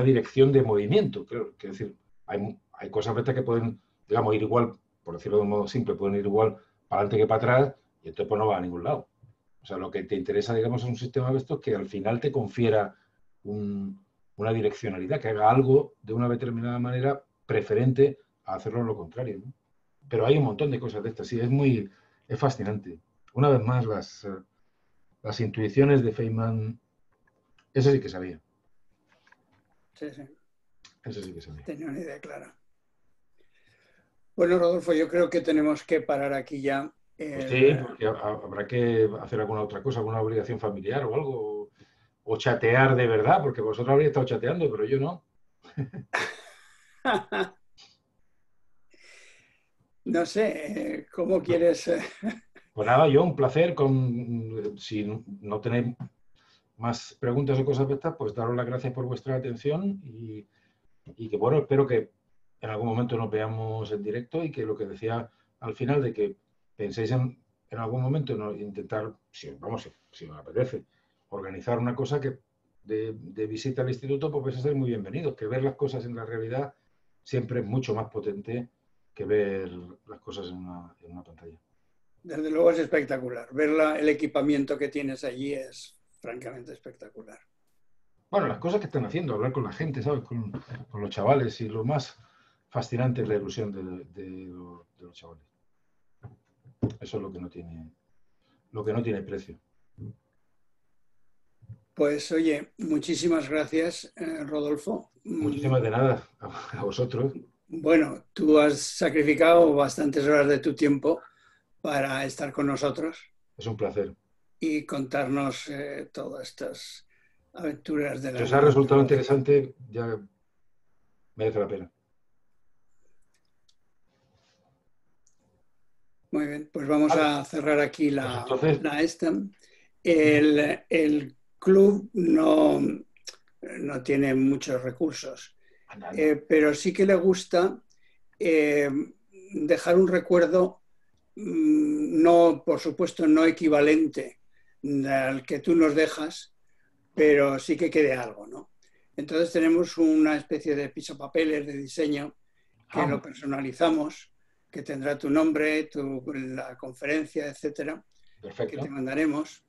dirección de movimiento, claro, quiero decir, hay cosas que pueden, digamos, ir igual, por decirlo de un modo simple, pueden ir igual para adelante que para atrás y entonces pues no va a ningún lado. O sea, lo que te interesa, digamos, es un sistema de estos que al final te confiera una direccionalidad, que haga algo de una determinada manera preferente a hacerlo lo contrario, ¿no? Pero hay un montón de cosas de estas, sí, es fascinante. Una vez más, las intuiciones de Feynman, eso sí que sabía. Sí. Eso sí que sabía. Tenía una idea clara. Bueno, Rodolfo, yo creo que tenemos que parar aquí ya. Pues sí, porque habrá que hacer alguna otra cosa, alguna obligación familiar o algo, o chatear de verdad, porque vosotros habréis estado chateando, pero yo no. No sé, ¿cómo quieres? Pues nada, yo un placer. Si no tenéis más preguntas o cosas de estas, pues daros las gracias por vuestra atención y que, bueno, espero que en algún momento nos veamos en directo y que lo que decía al final de que penséis en algún momento intentar, si os apetece, organizar una cosa que de visita al instituto, pues vais a ser muy bienvenidos, que ver las cosas en la realidad siempre es mucho más potente que ver las cosas en una pantalla. Desde luego es espectacular. Ver el equipamiento que tienes allí es francamente espectacular. Bueno, las cosas que están haciendo, hablar con la gente, ¿sabes? Con los chavales, y lo más fascinante es la ilusión de los chavales. Eso es lo que no tiene precio. Pues oye, muchísimas gracias, Rodolfo. Muchísimas de nada a vosotros. Bueno, tú has sacrificado bastantes horas de tu tiempo para estar con nosotros. Es un placer. Y contarnos todas estas aventuras de la... Si os ha resultado interesante, ya merece la pena. Muy bien, pues vamos a cerrar aquí esta. El club no tiene muchos recursos, pero sí que le gusta dejar un recuerdo, no, por supuesto, no equivalente al que tú nos dejas, pero sí que quede algo, ¿no? Entonces tenemos una especie de pisapapeles de diseño que lo personalizamos, que tendrá tu nombre, la conferencia, etcétera, que te mandaremos.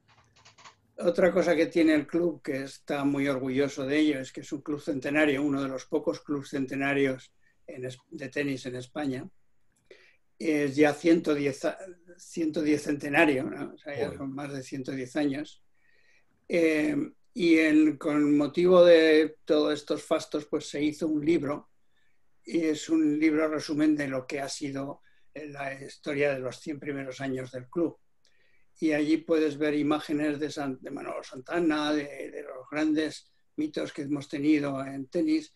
Otra cosa que tiene el club, que está muy orgulloso de ello, es que es un club centenario, uno de los pocos clubes centenarios de tenis en España. es ya 110 centenario, ¿no? O sea, ya son más de 110 años. Con motivo de todos estos fastos, pues se hizo un libro, y es un libro resumen de lo que ha sido la historia de los 100 primeros años del club. Y allí puedes ver imágenes de Manolo Santana, de los grandes mitos que hemos tenido en tenis,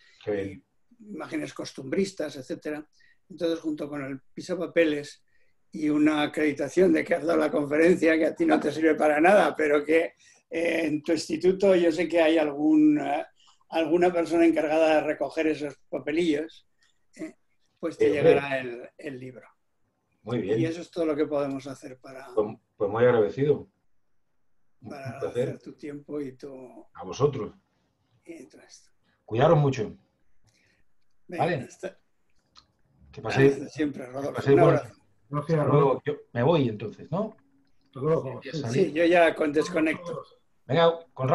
imágenes costumbristas, etc. Entonces, junto con el pisapapeles y una acreditación de que has dado la conferencia, que a ti no te sirve para nada, pero que en tu instituto yo sé que hay alguna persona encargada de recoger esos papelillos, pues te llegará el libro. Muy bien. Y eso es todo lo que podemos hacer para... Pues muy agradecido. Para hacer tu tiempo y tu... A vosotros. Y todo esto. Cuidaros mucho. Venga, ¿Vale? hasta... Que paséis... siempre, Rodolfo. Paséis Un abrazo. Gracias, luego. Yo me voy entonces, ¿no? Hasta luego. Sí, yo ya desconecto. Venga, con